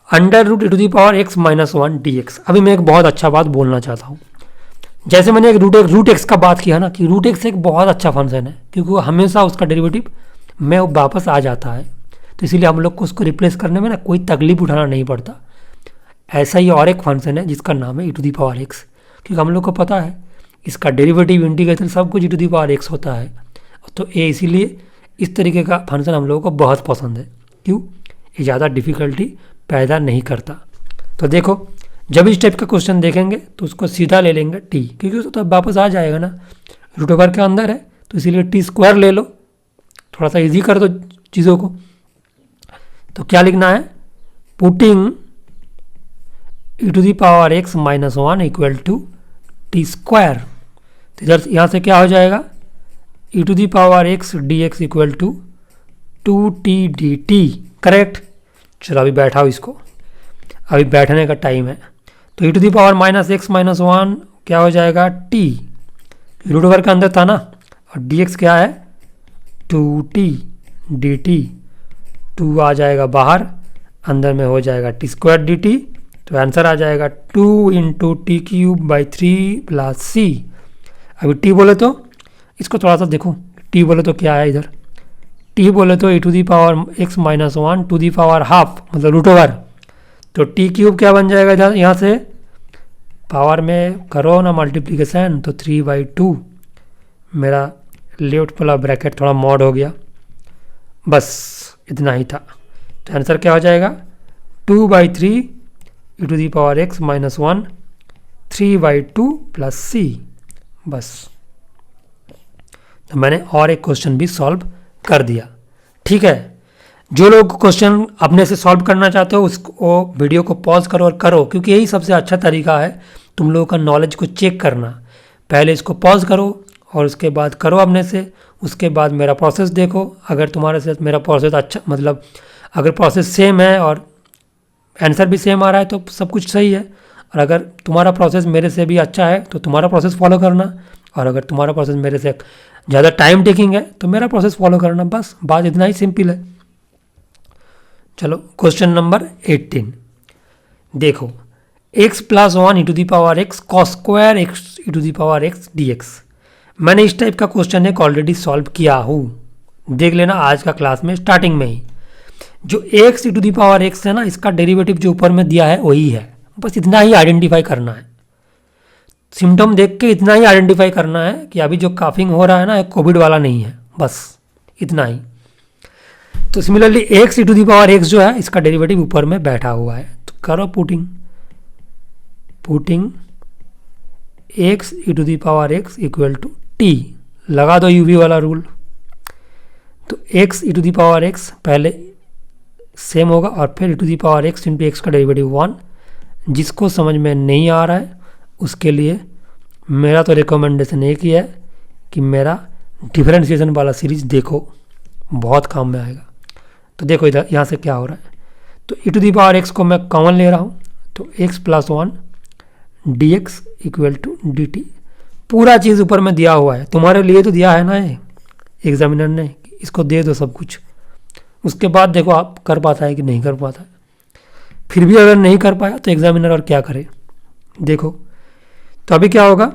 under root e to the power x -1 d x. अभी मैं एक बहुत अच्छा बात बोलना चाहता हूँ। जैसे मैंने एक रूट एक्स का बात किया ना कि रूट एक्स एक बहुत अच्छा फंक्शन है क्योंकि वो हमेशा उसका डेरिवेटिव में वापस आ जाता है, तो इसीलिए हम लोग को उसको रिप्लेस करने में ना कोई तकलीफ उठाना नहीं पड़ता। ऐसा ही और एक फंक्शन है जिसका नाम है e⁻x, क्योंकि हम लोग को पता है इसका डेरिवेटिव इंटीग्रेशन सब कुछ e⁻x होता है। तो ये इसीलिए इस तरीके का फंक्शन हम लोगों को बहुत पसंद है। क्यों? ये ज़्यादा डिफ़िकल्टी पैदा नहीं करता। तो देखो जब इस टाइप का क्वेश्चन देखेंगे तो उसको सीधा ले लेंगे टी, क्योंकि उसको तो वापस आ जाएगा ना, रूट ओवर के अंदर है, तो इसीलिए टी स्क्वायर ले लो, थोड़ा सा इजी कर दो चीज़ों को। तो क्या लिखना है? Putting e⁻x - 1 equal to t square. तो इधर यहाँ से क्या हो जाएगा? e⁻x dx equal to 2t dt। Correct. चलो अभी बैठाओ इसको, अभी बैठने का टाइम है। तो e⁻x - 1 क्या हो जाएगा? t, रूट ओवर के अंदर था ना, और dx क्या है? 2t dt। 2 आ जाएगा बाहर, अंदर में हो जाएगा टी स्क्वायर dt। तो आंसर आ जाएगा 2 × t³/3 + c। अभी t बोले तो इसको थोड़ा सा देखो, t बोले तो क्या है इधर? t बोले तो e⁻x - 1 to the power half, मतलब रूट ओवर। तो t³ क्या बन जाएगा इधर? यहाँ से पावर में करो ना मल्टीप्लिकेशन, तो 3/2। मेरा लेफ्ट वाला ब्रैकेट थोड़ा मॉड हो गया, बस इतना ही था। तो आंसर क्या हो जाएगा? 2/3 e⁻x - 1 3/2 + c। बस, तो मैंने और एक क्वेश्चन भी सॉल्व कर दिया। ठीक है, जो लोग क्वेश्चन अपने से सॉल्व करना चाहते हो उसको वीडियो को पॉज करो और करो, क्योंकि यही सबसे अच्छा तरीका है तुम लोगों का नॉलेज को चेक करना। पहले इसको पॉज करो और उसके बाद करो अपने से, उसके बाद मेरा प्रोसेस देखो। अगर तुम्हारे साथ मेरा प्रोसेस अच्छा, मतलब अगर प्रोसेस सेम है और आंसर भी सेम आ रहा है तो सब कुछ सही है। और अगर तुम्हारा प्रोसेस मेरे से भी अच्छा है तो तुम्हारा प्रोसेस फॉलो करना, और अगर तुम्हारा प्रोसेस मेरे से ज़्यादा टाइम टेकिंग है तो मेरा प्रोसेस फॉलो करना। बस बात इतना ही सिंपल है। चलो क्वेश्चन नंबर 18 देखो, x + 1 e⁻x cos² x e⁻x dx। मैंने इस टाइप का क्वेश्चन एक ऑलरेडी सॉल्व किया हूँ, देख लेना आज का क्लास में स्टार्टिंग में ही। जो x e⁻x है ना, इसका डेरिवेटिव जो ऊपर में दिया है वही है, बस इतना ही आइडेंटिफाई करना है। सिम्टम देख के इतना ही आइडेंटिफाई करना है कि अभी जो काफिंग हो रहा है ना, कोविड वाला नहीं है, बस इतना ही। तो सिमिलरली x e⁻x जो है इसका डेरिवेटिव ऊपर में बैठा हुआ है, तो करो putting x e⁻x equal to t, लगा दो यूवी वाला रूल। तो x e⁻x पहले सेम होगा और फिर e⁻x × x का डेरिवेटिव 1। जिसको समझ में नहीं आ रहा है उसके लिए मेरा तो रिकमेंडेशन एक ही है कि मेरा डिफरेंशिएशन वाला सीरीज देखो, बहुत काम में आएगा। तो देखो इधर यहाँ से क्या हो रहा है, तो e⁻x को मैं कॉमन ले रहा हूँ, तो x + 1 dx equal to dt। पूरा चीज़ ऊपर में दिया हुआ है, तुम्हारे लिए तो दिया है ना ये एग्जामिनर ने, इसको दे दो सब कुछ। उसके बाद देखो आप कर पाता है कि नहीं कर पाता है। फिर भी अगर नहीं कर पाया तो एग्जामिनर और क्या करे, देखो। तो अभी क्या होगा,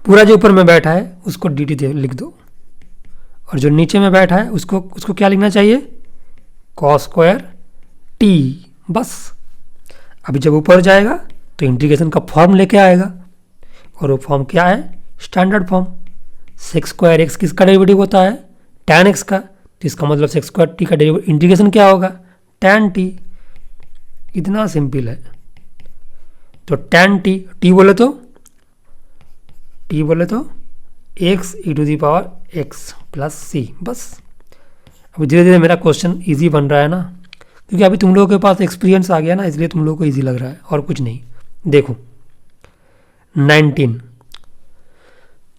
पूरा जो ऊपर में बैठा है उसको dt लिख दो, और जो नीचे में बैठा है उसको क्या लिखना चाहिए? cos² t। बस अभी जब ऊपर जाएगा तो इंटीग्रेशन का फॉर्म लेके आएगा, और वो फॉर्म क्या है? Standard form. sec² x किसका डेरिवेटिव होता है? tan x का। तो इसका मतलब sec² t का डेरिवेटिव इंटीग्रेशन क्या होगा? tan t। इतना सिंपल है। तो tan t बोले तो x e⁻x + c। बस अभी धीरे धीरे मेरा क्वेश्चन इजी बन रहा है ना, क्योंकि अभी तुम लोगों के पास एक्सपीरियंस आ गया ना, इसलिए तुम लोगों को इजी लग रहा है और कुछ नहीं। देखो 19,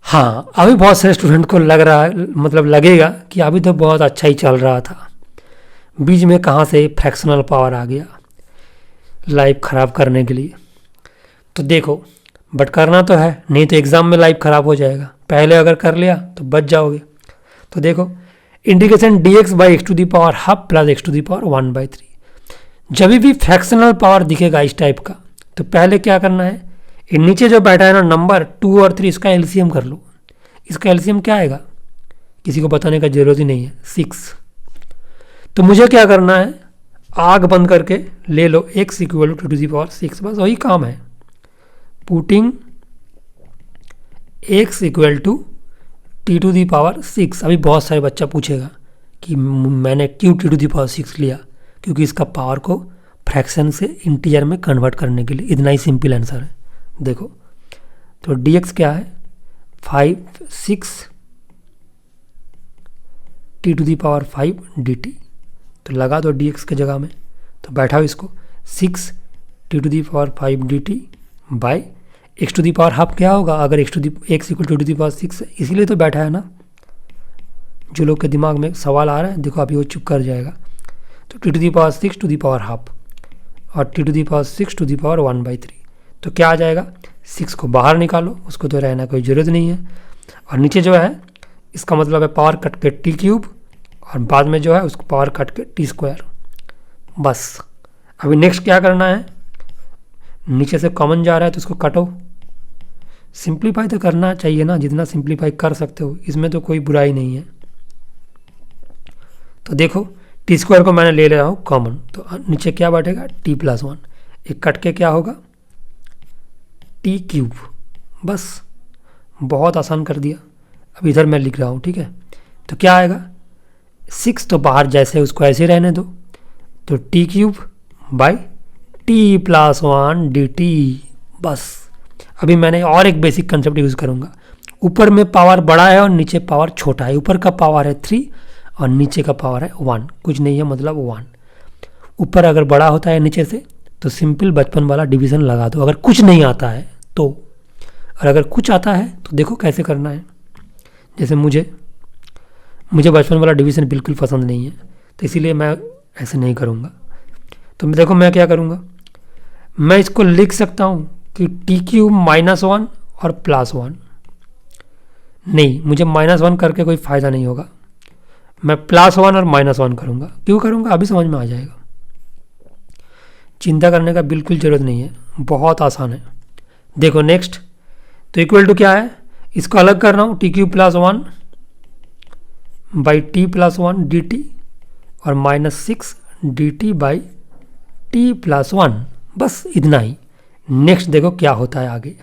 हाँ अभी बहुत सारे स्टूडेंट को लग रहा है, मतलब लगेगा कि अभी तो बहुत अच्छा ही चल रहा था, बीच में कहाँ से फ्रैक्शनल पावर आ गया लाइफ ख़राब करने के लिए। तो देखो बट करना तो है, नहीं तो एग्ज़ाम में लाइफ ख़राब हो जाएगा। पहले अगर कर लिया तो बच जाओगे। तो देखो इंटीग्रेशन dx/x⁻½ + x⁻1/3। जब भी फ्रैक्शनल पावर दिखेगा इस टाइप का, तो पहले क्या करना है? ये नीचे जो बैठा है ना नंबर 2 और 3, इसका एलसीएम कर लो। इसका एलसीएम क्या आएगा, किसी को बताने का जरूरत ही नहीं है, 6। तो मुझे क्या करना है, आग बंद करके ले लो x इक्वल टू 2⁶, बस वही काम है। Putting x equal to t⁶। अभी बहुत सारे बच्चा पूछेगा कि मैंने क्यों t⁶ लिया, क्योंकि इसका पावर को फ्रैक्शन से इंटीजर में कन्वर्ट करने के लिए, इतना ही सिंपल आंसर है। देखो तो dx क्या है, 6 t⁵ dt। तो लगा दो dx के जगह में, तो बैठाओ इसको 6 t⁵ dt बाई x⁴ क्या होगा, अगर x इक्वल टू t⁶ है, इसीलिए तो बैठा है ना। जो लोग के दिमाग में सवाल आ रहा है, देखो अभी वो चुप कर जाएगा। तो t⁵ और t⁶ 1/3, तो क्या आ जाएगा, 6 को बाहर निकालो, उसको तो रहना कोई ज़रूरत नहीं है। और नीचे जो है इसका मतलब है पावर कट के t³ और बाद में जो है उसको पावर कट के t²। बस अभी नेक्स्ट क्या करना है, नीचे से कॉमन जा रहा है तो उसको काटो। सिंप्लीफाई तो करना चाहिए ना, जितना सिंप्लीफाई कर सकते हो, इसमें तो कोई बुराई नहीं है। तो देखो t² को मैंने ले रहा हूँ कॉमन, तो नीचे क्या बैठेगा t+1, एक कट के क्या होगा t³। बस बहुत आसान कर दिया। अब इधर मैं लिख रहा हूँ, ठीक है। तो क्या आएगा, 6 तो बाहर जैसे उसको ऐसे रहने दो, तो t³ बाई t+1 dt। बस अभी मैंने और एक बेसिक कंसेप्ट यूज़ करूँगा। ऊपर में पावर बड़ा है और नीचे पावर छोटा है। ऊपर का पावर है 3 और नीचे का पावर है 1, कुछ नहीं है मतलब 1। ऊपर अगर बड़ा होता है नीचे से तो सिंपल बचपन वाला डिवीज़न लगा दो, अगर कुछ नहीं आता है तो। और अगर कुछ आता है तो देखो कैसे करना है। जैसे मुझे बचपन वाला डिवीज़न बिल्कुल पसंद नहीं है, तो इसीलिए मैं ऐसे नहीं करूँगा। तो देखो मैं क्या करूँगा, मैं इसको लिख सकता हूँ कि t³ -1 और +1। नहीं, मुझे -1 करके कोई फ़ायदा नहीं होगा, मैं +1 और -1 करूँगा। क्यों करूँगा अभी समझ में आ जाएगा, चिंता करने का बिल्कुल ज़रूरत नहीं है, बहुत आसान है। देखो नेक्स्ट, तो इक्वल टू क्या है, इसको अलग कर रहा हूँ, t³ +1 बाई t+1 dt और -6 dt बाई t+1, बस इतना ही। नेक्स्ट देखो क्या होता है आगे।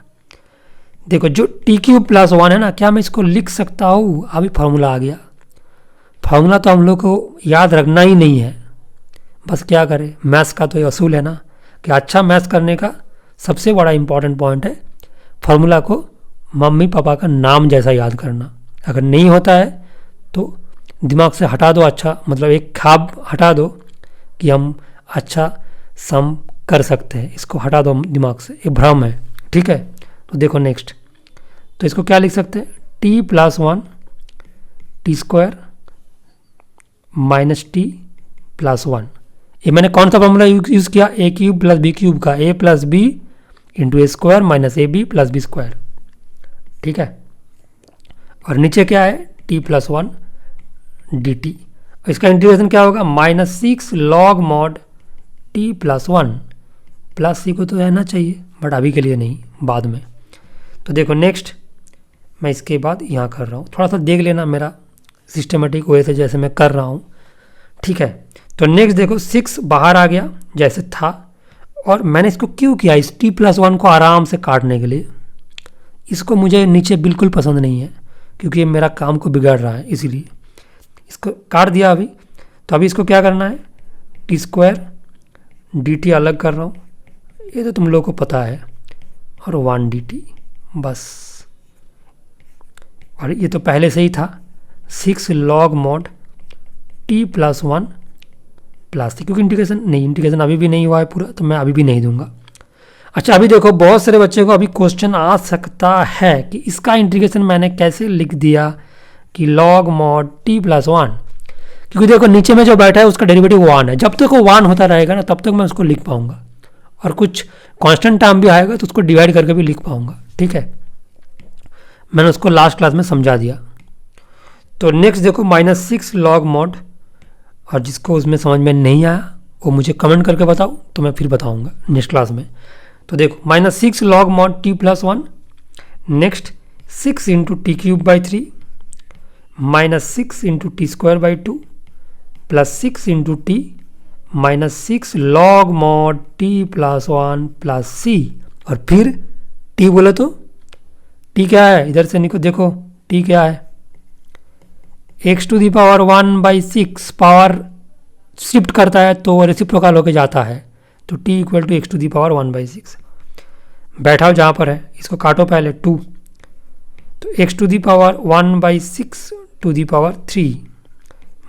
देखो जो t³ +1 है ना, क्या मैं इसको लिख सकता हूँ, अभी फार्मूला आ गया। फार्मूला तो हम लोग को याद रखना ही नहीं है, बस क्या करें, मैथ्स का तो ये असूल है ना कि अच्छा मैथ्स करने का सबसे बड़ा इंपॉर्टेंट पॉइंट है फार्मूला को मम्मी पापा का नाम जैसा याद करना। अगर नहीं होता है तो दिमाग से हटा दो, अच्छा मतलब एक ख्वाब हटा दो कि हम अच्छा सम कर सकते हैं, इसको हटा दो दिमाग से, ये भ्रम है, ठीक है। तो देखो नेक्स्ट, तो इसको क्या लिख सकते हैं, t+1 t² माइनस t+1। ये मैंने कौन सा फॉर्मूला यूज़ किया, a³ + b³ का, a + b × a² minus ab + b², ठीक है। और नीचे क्या है, t+1 dt। इसका इंटीग्रेशन क्या होगा, -6 log mod t+1, प्लस सी को तो रहना चाहिए बट अभी के लिए नहीं, बाद में। तो देखो नेक्स्ट, मैं इसके बाद यहाँ कर रहा हूँ, थोड़ा सा देख लेना मेरा सिस्टमेटिक वे से जैसे मैं कर रहा हूँ, ठीक है। तो नेक्स्ट देखो 6 बाहर आ गया जैसे था, और मैंने इसको क्यों किया, इस t+1 को आराम से काटने के लिए। इसको मुझे नीचे बिल्कुल पसंद नहीं है क्योंकि ये मेरा काम को बिगाड़ रहा है, इसीलिए इसको काट दिया अभी। तो अभी इसको क्या करना है, t² dt अलग कर रहा हूँ, ये तो तुम लोगों को पता है, और 1 dt बस। और ये तो पहले से ही था, 6 log mod t+1 प्लस, क्योंकि इंटीग्रेशन अभी भी नहीं हुआ है पूरा, तो मैं अभी भी नहीं दूंगा। अच्छा अभी देखो, बहुत सारे बच्चे को अभी क्वेश्चन आ सकता है कि इसका इंटीग्रेशन मैंने कैसे लिख दिया कि log mod t+1, क्योंकि देखो नीचे में जो बैठा है उसका डेरिवेटिव 1 है, जब तक वो 1 होता रहेगा ना तब तक मैं उसको लिख पाऊंगा, और कुछ कांस्टेंट टर्म भी आएगा तो उसको डिवाइड करके भी लिख पाऊंगा, ठीक है। मैंने उसको लास्ट क्लास में समझा दिया। तो नेक्स्ट देखो -6 log mod, और जिसको उसमें समझ में नहीं आया वो मुझे कमेंट करके बताओ, तो मैं फिर बताऊंगा नेक्स्ट क्लास में। तो देखो -6 log mod t plus 1, next 6 into t cube by 3 -6 into t square by 2 plus 6 into t -6 log mod t plus 1 plus c, और फिर t बोले तो t क्या है, इधर से निको देखो t क्या है, x to the power 1/6 power shift करता है तो रेसिप्रोकल होके जाता है, तो t equal to x to the power 1/6। बैठाओ जहाँ पर है, इसको काटो पहले 2, तो x to the power 1/6 to the power 3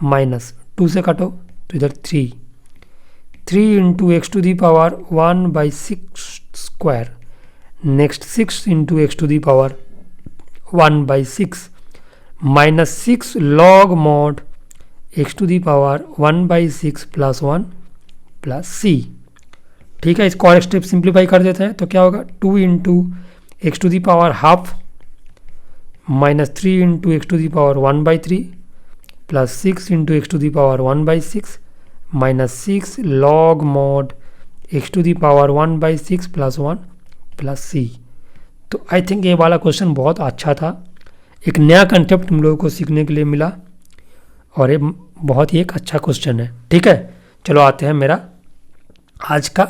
minus 2 से काटो तो इधर 3 into x to the power 1/6 square, next 6 into x to the power 1/6 -6 log mod x to the power 1/6 plus 1 plus c. ठीक है, इसको और स्टेप सिंप्लीफाई कर देते हैं तो क्या होगा, 2 into x to the power half -3 into x to the power 1/3 plus 6 into x to the power 1/6 -6 log mod x to the power 1/6 plus 1 plus c. तो आई थिंक ये वाला क्वेश्चन बहुत अच्छा था, एक नया कंसेप्ट तुम लोगों को सीखने के लिए मिला और ये बहुत ही एक अच्छा क्वेश्चन है। ठीक है, चलो आते हैं मेरा आज का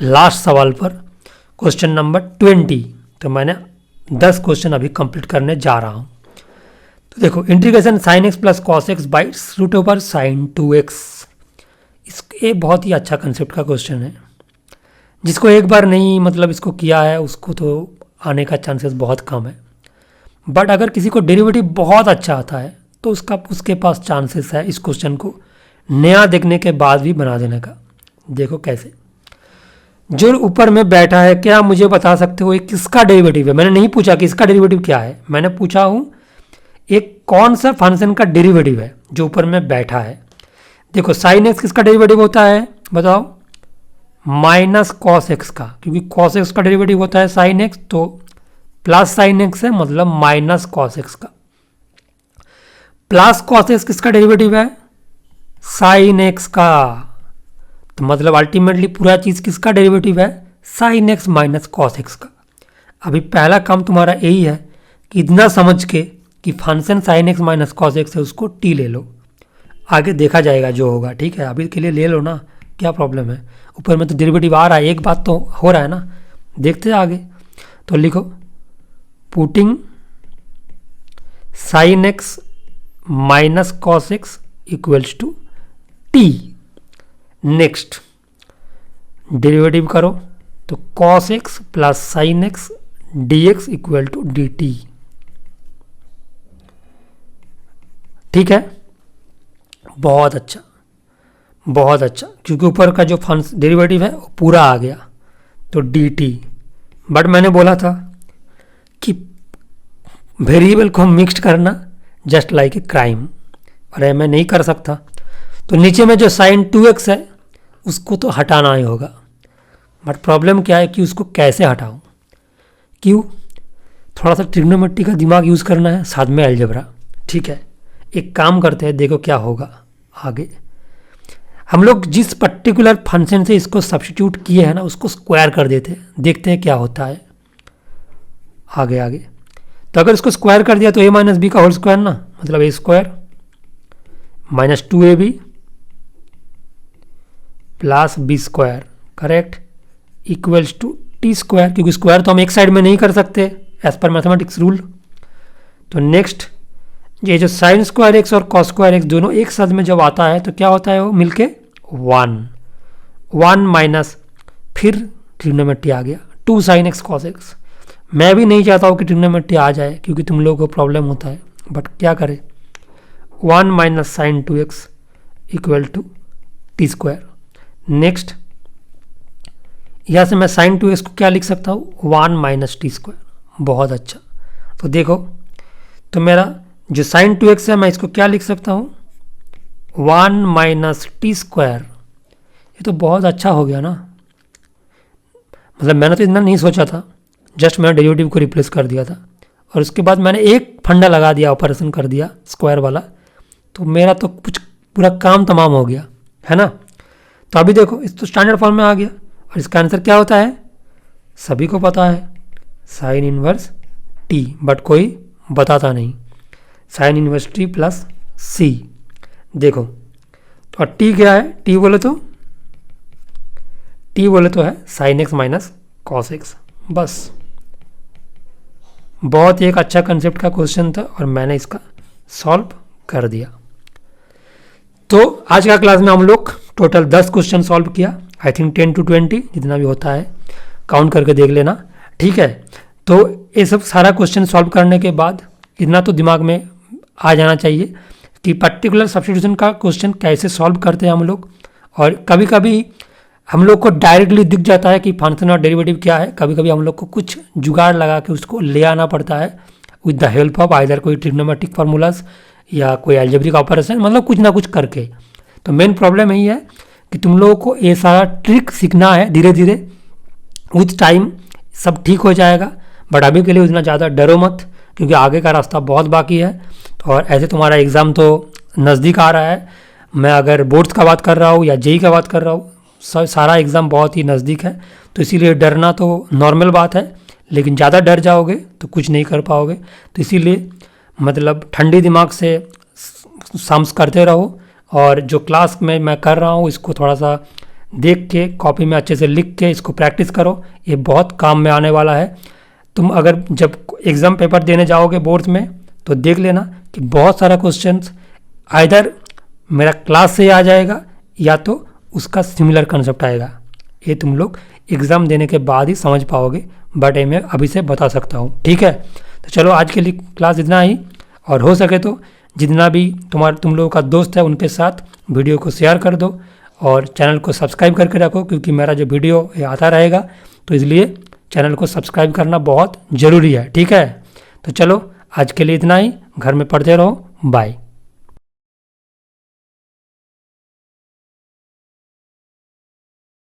लास्ट सवाल पर, क्वेश्चन नंबर 20। तो मैंने 10 क्वेश्चन अभी कंप्लीट करने जा रहा हूँ। तो देखो, integration sine x plus cos x by root over sine 2x, ये बहुत ही अच्छा कंसेप्ट का क्वेश्चन है। जिसको एक बार नहीं मतलब इसको किया है उसको तो आने का चांसेस बहुत कम है, बट अगर किसी को डेरिवेटिव बहुत अच्छा आता है तो उसके पास चांसेस है इस क्वेश्चन को नया देखने के बाद भी बना देने का। देखो कैसे, जो ऊपर में बैठा है, क्या मुझे बता सकते हो ये किसका डेरिवेटिव है? मैंने नहीं पूछा कि इसका डेरिवेटिव क्या है, मैंने पूछा हूँ एक कौन सा फंक्शन का डेरिवेटिव है जो ऊपर में बैठा है। देखो साइन एक्स किसका डेरिवेटिव होता है बताओ, माइनस कॉस एक्स का, क्योंकि कॉस एक्स का डेरिवेटिव होता है साइन एक्स, तो प्लस साइन एक्स है मतलब माइनस कॉस एक्स का। प्लस कॉस एक्स किसका डेरिवेटिव है, साइन एक्स का, तो मतलब अल्टीमेटली पूरा चीज किसका डेरिवेटिव है, sign x minus cos x का। अभी पहला काम तुम्हारा यही है कि इतना समझ के कि function sine x minus cos x है उसको टी ले लो, आगे देखा जाएगा जो होगा। ठीक है, अभी के लिए ले लो ना, क्या प्रॉब्लम है, ऊपर में तो डेरिवेटिव आ रहा है, एक बात तो हो रहा है ना, देखते हैं आगे। तो लिखो putting sine x minus cos x equals to t, next derivative करो तो cos x plus sine x d x equal to d t. ठीक है, बहुत अच्छा बहुत अच्छा, क्योंकि ऊपर का जो फंक्शन डेरिवेटिव है वो पूरा आ गया तो डी टी। बट मैंने बोला था कि वेरिएबल को मिक्स्ड करना जस्ट लाइक ए क्राइम, और मैं नहीं कर सकता, तो नीचे में जो साइन 2x है उसको तो हटाना ही होगा। बट प्रॉब्लम क्या है कि उसको कैसे हटाऊं, क्यों, थोड़ा सा ट्रिग्नोमेट्री का दिमाग यूज़ करना है, साथ में अलजेब्रा। ठीक है, एक काम करते हैं, देखो क्या होगा आगे। हम लोग जिस पर्टिकुलर फंक्शन से इसको सब्स्टिट्यूट किए हैं ना उसको स्क्वायर कर देते हैं, देखते हैं क्या होता है आगे आगे। तो अगर इसको स्क्वायर कर दिया तो a माइनस बी का होल स्क्वायर ना, मतलब a square minus 2ab plus b square, correct, equals to t square, क्योंकि स्क्वायर तो हम एक साइड में नहीं कर सकते एज पर मैथमेटिक्स रूल। तो नेक्स्ट ये जो साइन स्क्वायर एक्स और कॉस स्क्वायर एक्स दोनों एक साथ में जब आता है तो क्या होता है, वो मिलके 1 माइनस, फिर ट्रिग्नोमेट्री आ गया 2 साइन एक्स कॉस एक्स। मैं भी नहीं चाहता हूँ कि ट्रिग्नोमेट्री आ जाए क्योंकि तुम लोगों को प्रॉब्लम होता है, बट क्या करें, 1 minus sine 2x equal to t square. Next यहाँ से मैं साइन 2x को क्या लिख सकता हूँ, 1 माइनस टी स्क्वायर। बहुत अच्छा, तो देखो तो मेरा जो साइन 2x है मैं इसको क्या लिख सकता हूँ, 1 माइनस टी स्क्वायर। ये तो बहुत अच्छा हो गया ना, मतलब मैंने तो इतना नहीं सोचा था, जस्ट मैंने डेरिवेटिव को रिप्लेस कर दिया था और उसके बाद मैंने एक फंडा लगा दिया, ऑपरेशन कर दिया स्क्वायर वाला, तो मेरा तो कुछ पूरा काम तमाम हो गया है ना। तो अभी देखो इस तो स्टैंडर्ड फॉर्म में आ गया और इसका आंसर क्या होता है, सभी को पता है साइन इनवर्स टी, बट कोई बताता नहीं। साइन इनवर्स टी प्लस सी, देखो तो और टी क्या है, टी बोले तो है sign x minus cos x. बस बहुत ही एक अच्छा कंसेप्ट का क्वेश्चन था और मैंने इसका सॉल्व कर दिया। तो आज का क्लास में हम लोग टोटल 10 क्वेश्चन सॉल्व किया। आई थिंक 10 to 20 जितना भी होता है काउंट करके देख लेना, ठीक है। तो ये सब सारा क्वेश्चन सॉल्व करने के बाद इतना तो दिमाग में आ जाना चाहिए कि पर्टिकुलर सब्स्टिट्यूशन का क्वेश्चन कैसे सॉल्व करते हैं हम लोग। और कभी कभी हम लोग को डायरेक्टली दिख जाता है कि फंक्शन और डेरिवेटिव क्या है, कभी कभी हम लोग को कुछ जुगाड़ लगा के उसको ले आना पड़ता है with the help of either कोई ट्रिग्नोमेट्रिक फार्मूलाज या कोई अलजेब्रिक ऑपरेशन, मतलब कुछ ना कुछ करके। तो मेन प्रॉब्लम यही है कि तुम लोगों को ये सारा ट्रिक सीखना है धीरे धीरे, विथ टाइम सब ठीक हो जाएगा। बट अभी के लिए उतना ज़्यादा डरो मत, क्योंकि आगे का रास्ता बहुत बाकी है। और ऐसे तुम्हारा एग्ज़ाम तो नज़दीक आ रहा है। मैं अगर बोर्ड्स का बात कर रहा हूँ या जेई का बात कर रहा हूँ, सारा एग्ज़ाम बहुत ही नज़दीक है। तो इसीलिए डरना तो नॉर्मल बात है, लेकिन ज़्यादा डर जाओगे तो कुछ नहीं कर पाओगे। तो इसीलिए मतलब ठंडी दिमाग से सम्स करते रहो, और जो क्लास में मैं कर रहा हूँ इसको थोड़ा सा देख के कॉपी में अच्छे से लिख के इसको प्रैक्टिस करो। ये बहुत काम में आने वाला है। तुम अगर जब एग्ज़ाम पेपर देने जाओगे बोर्ड्स में तो देख लेना कि बहुत सारा क्वेश्चंस आइदर मेरा क्लास से आ जाएगा या तो उसका सिमिलर कंसेप्ट आएगा। ये तुम लोग एग्ज़ाम देने के बाद ही समझ पाओगे, बट ये मैं अभी से बता सकता हूँ, ठीक है। तो चलो आज के लिए क्लास इतना ही, और हो सके तो जितना भी तुम लोगों का दोस्त है उनके साथ वीडियो को शेयर कर दो, और चैनल को सब्सक्राइब करके रखो, क्योंकि मेरा जो वीडियो आता रहेगा तो इसलिए चैनल को सब्सक्राइब करना बहुत ज़रूरी है, ठीक है। तो चलो आज के लिए इतना ही, घर में पढ़ते रहो, बाय।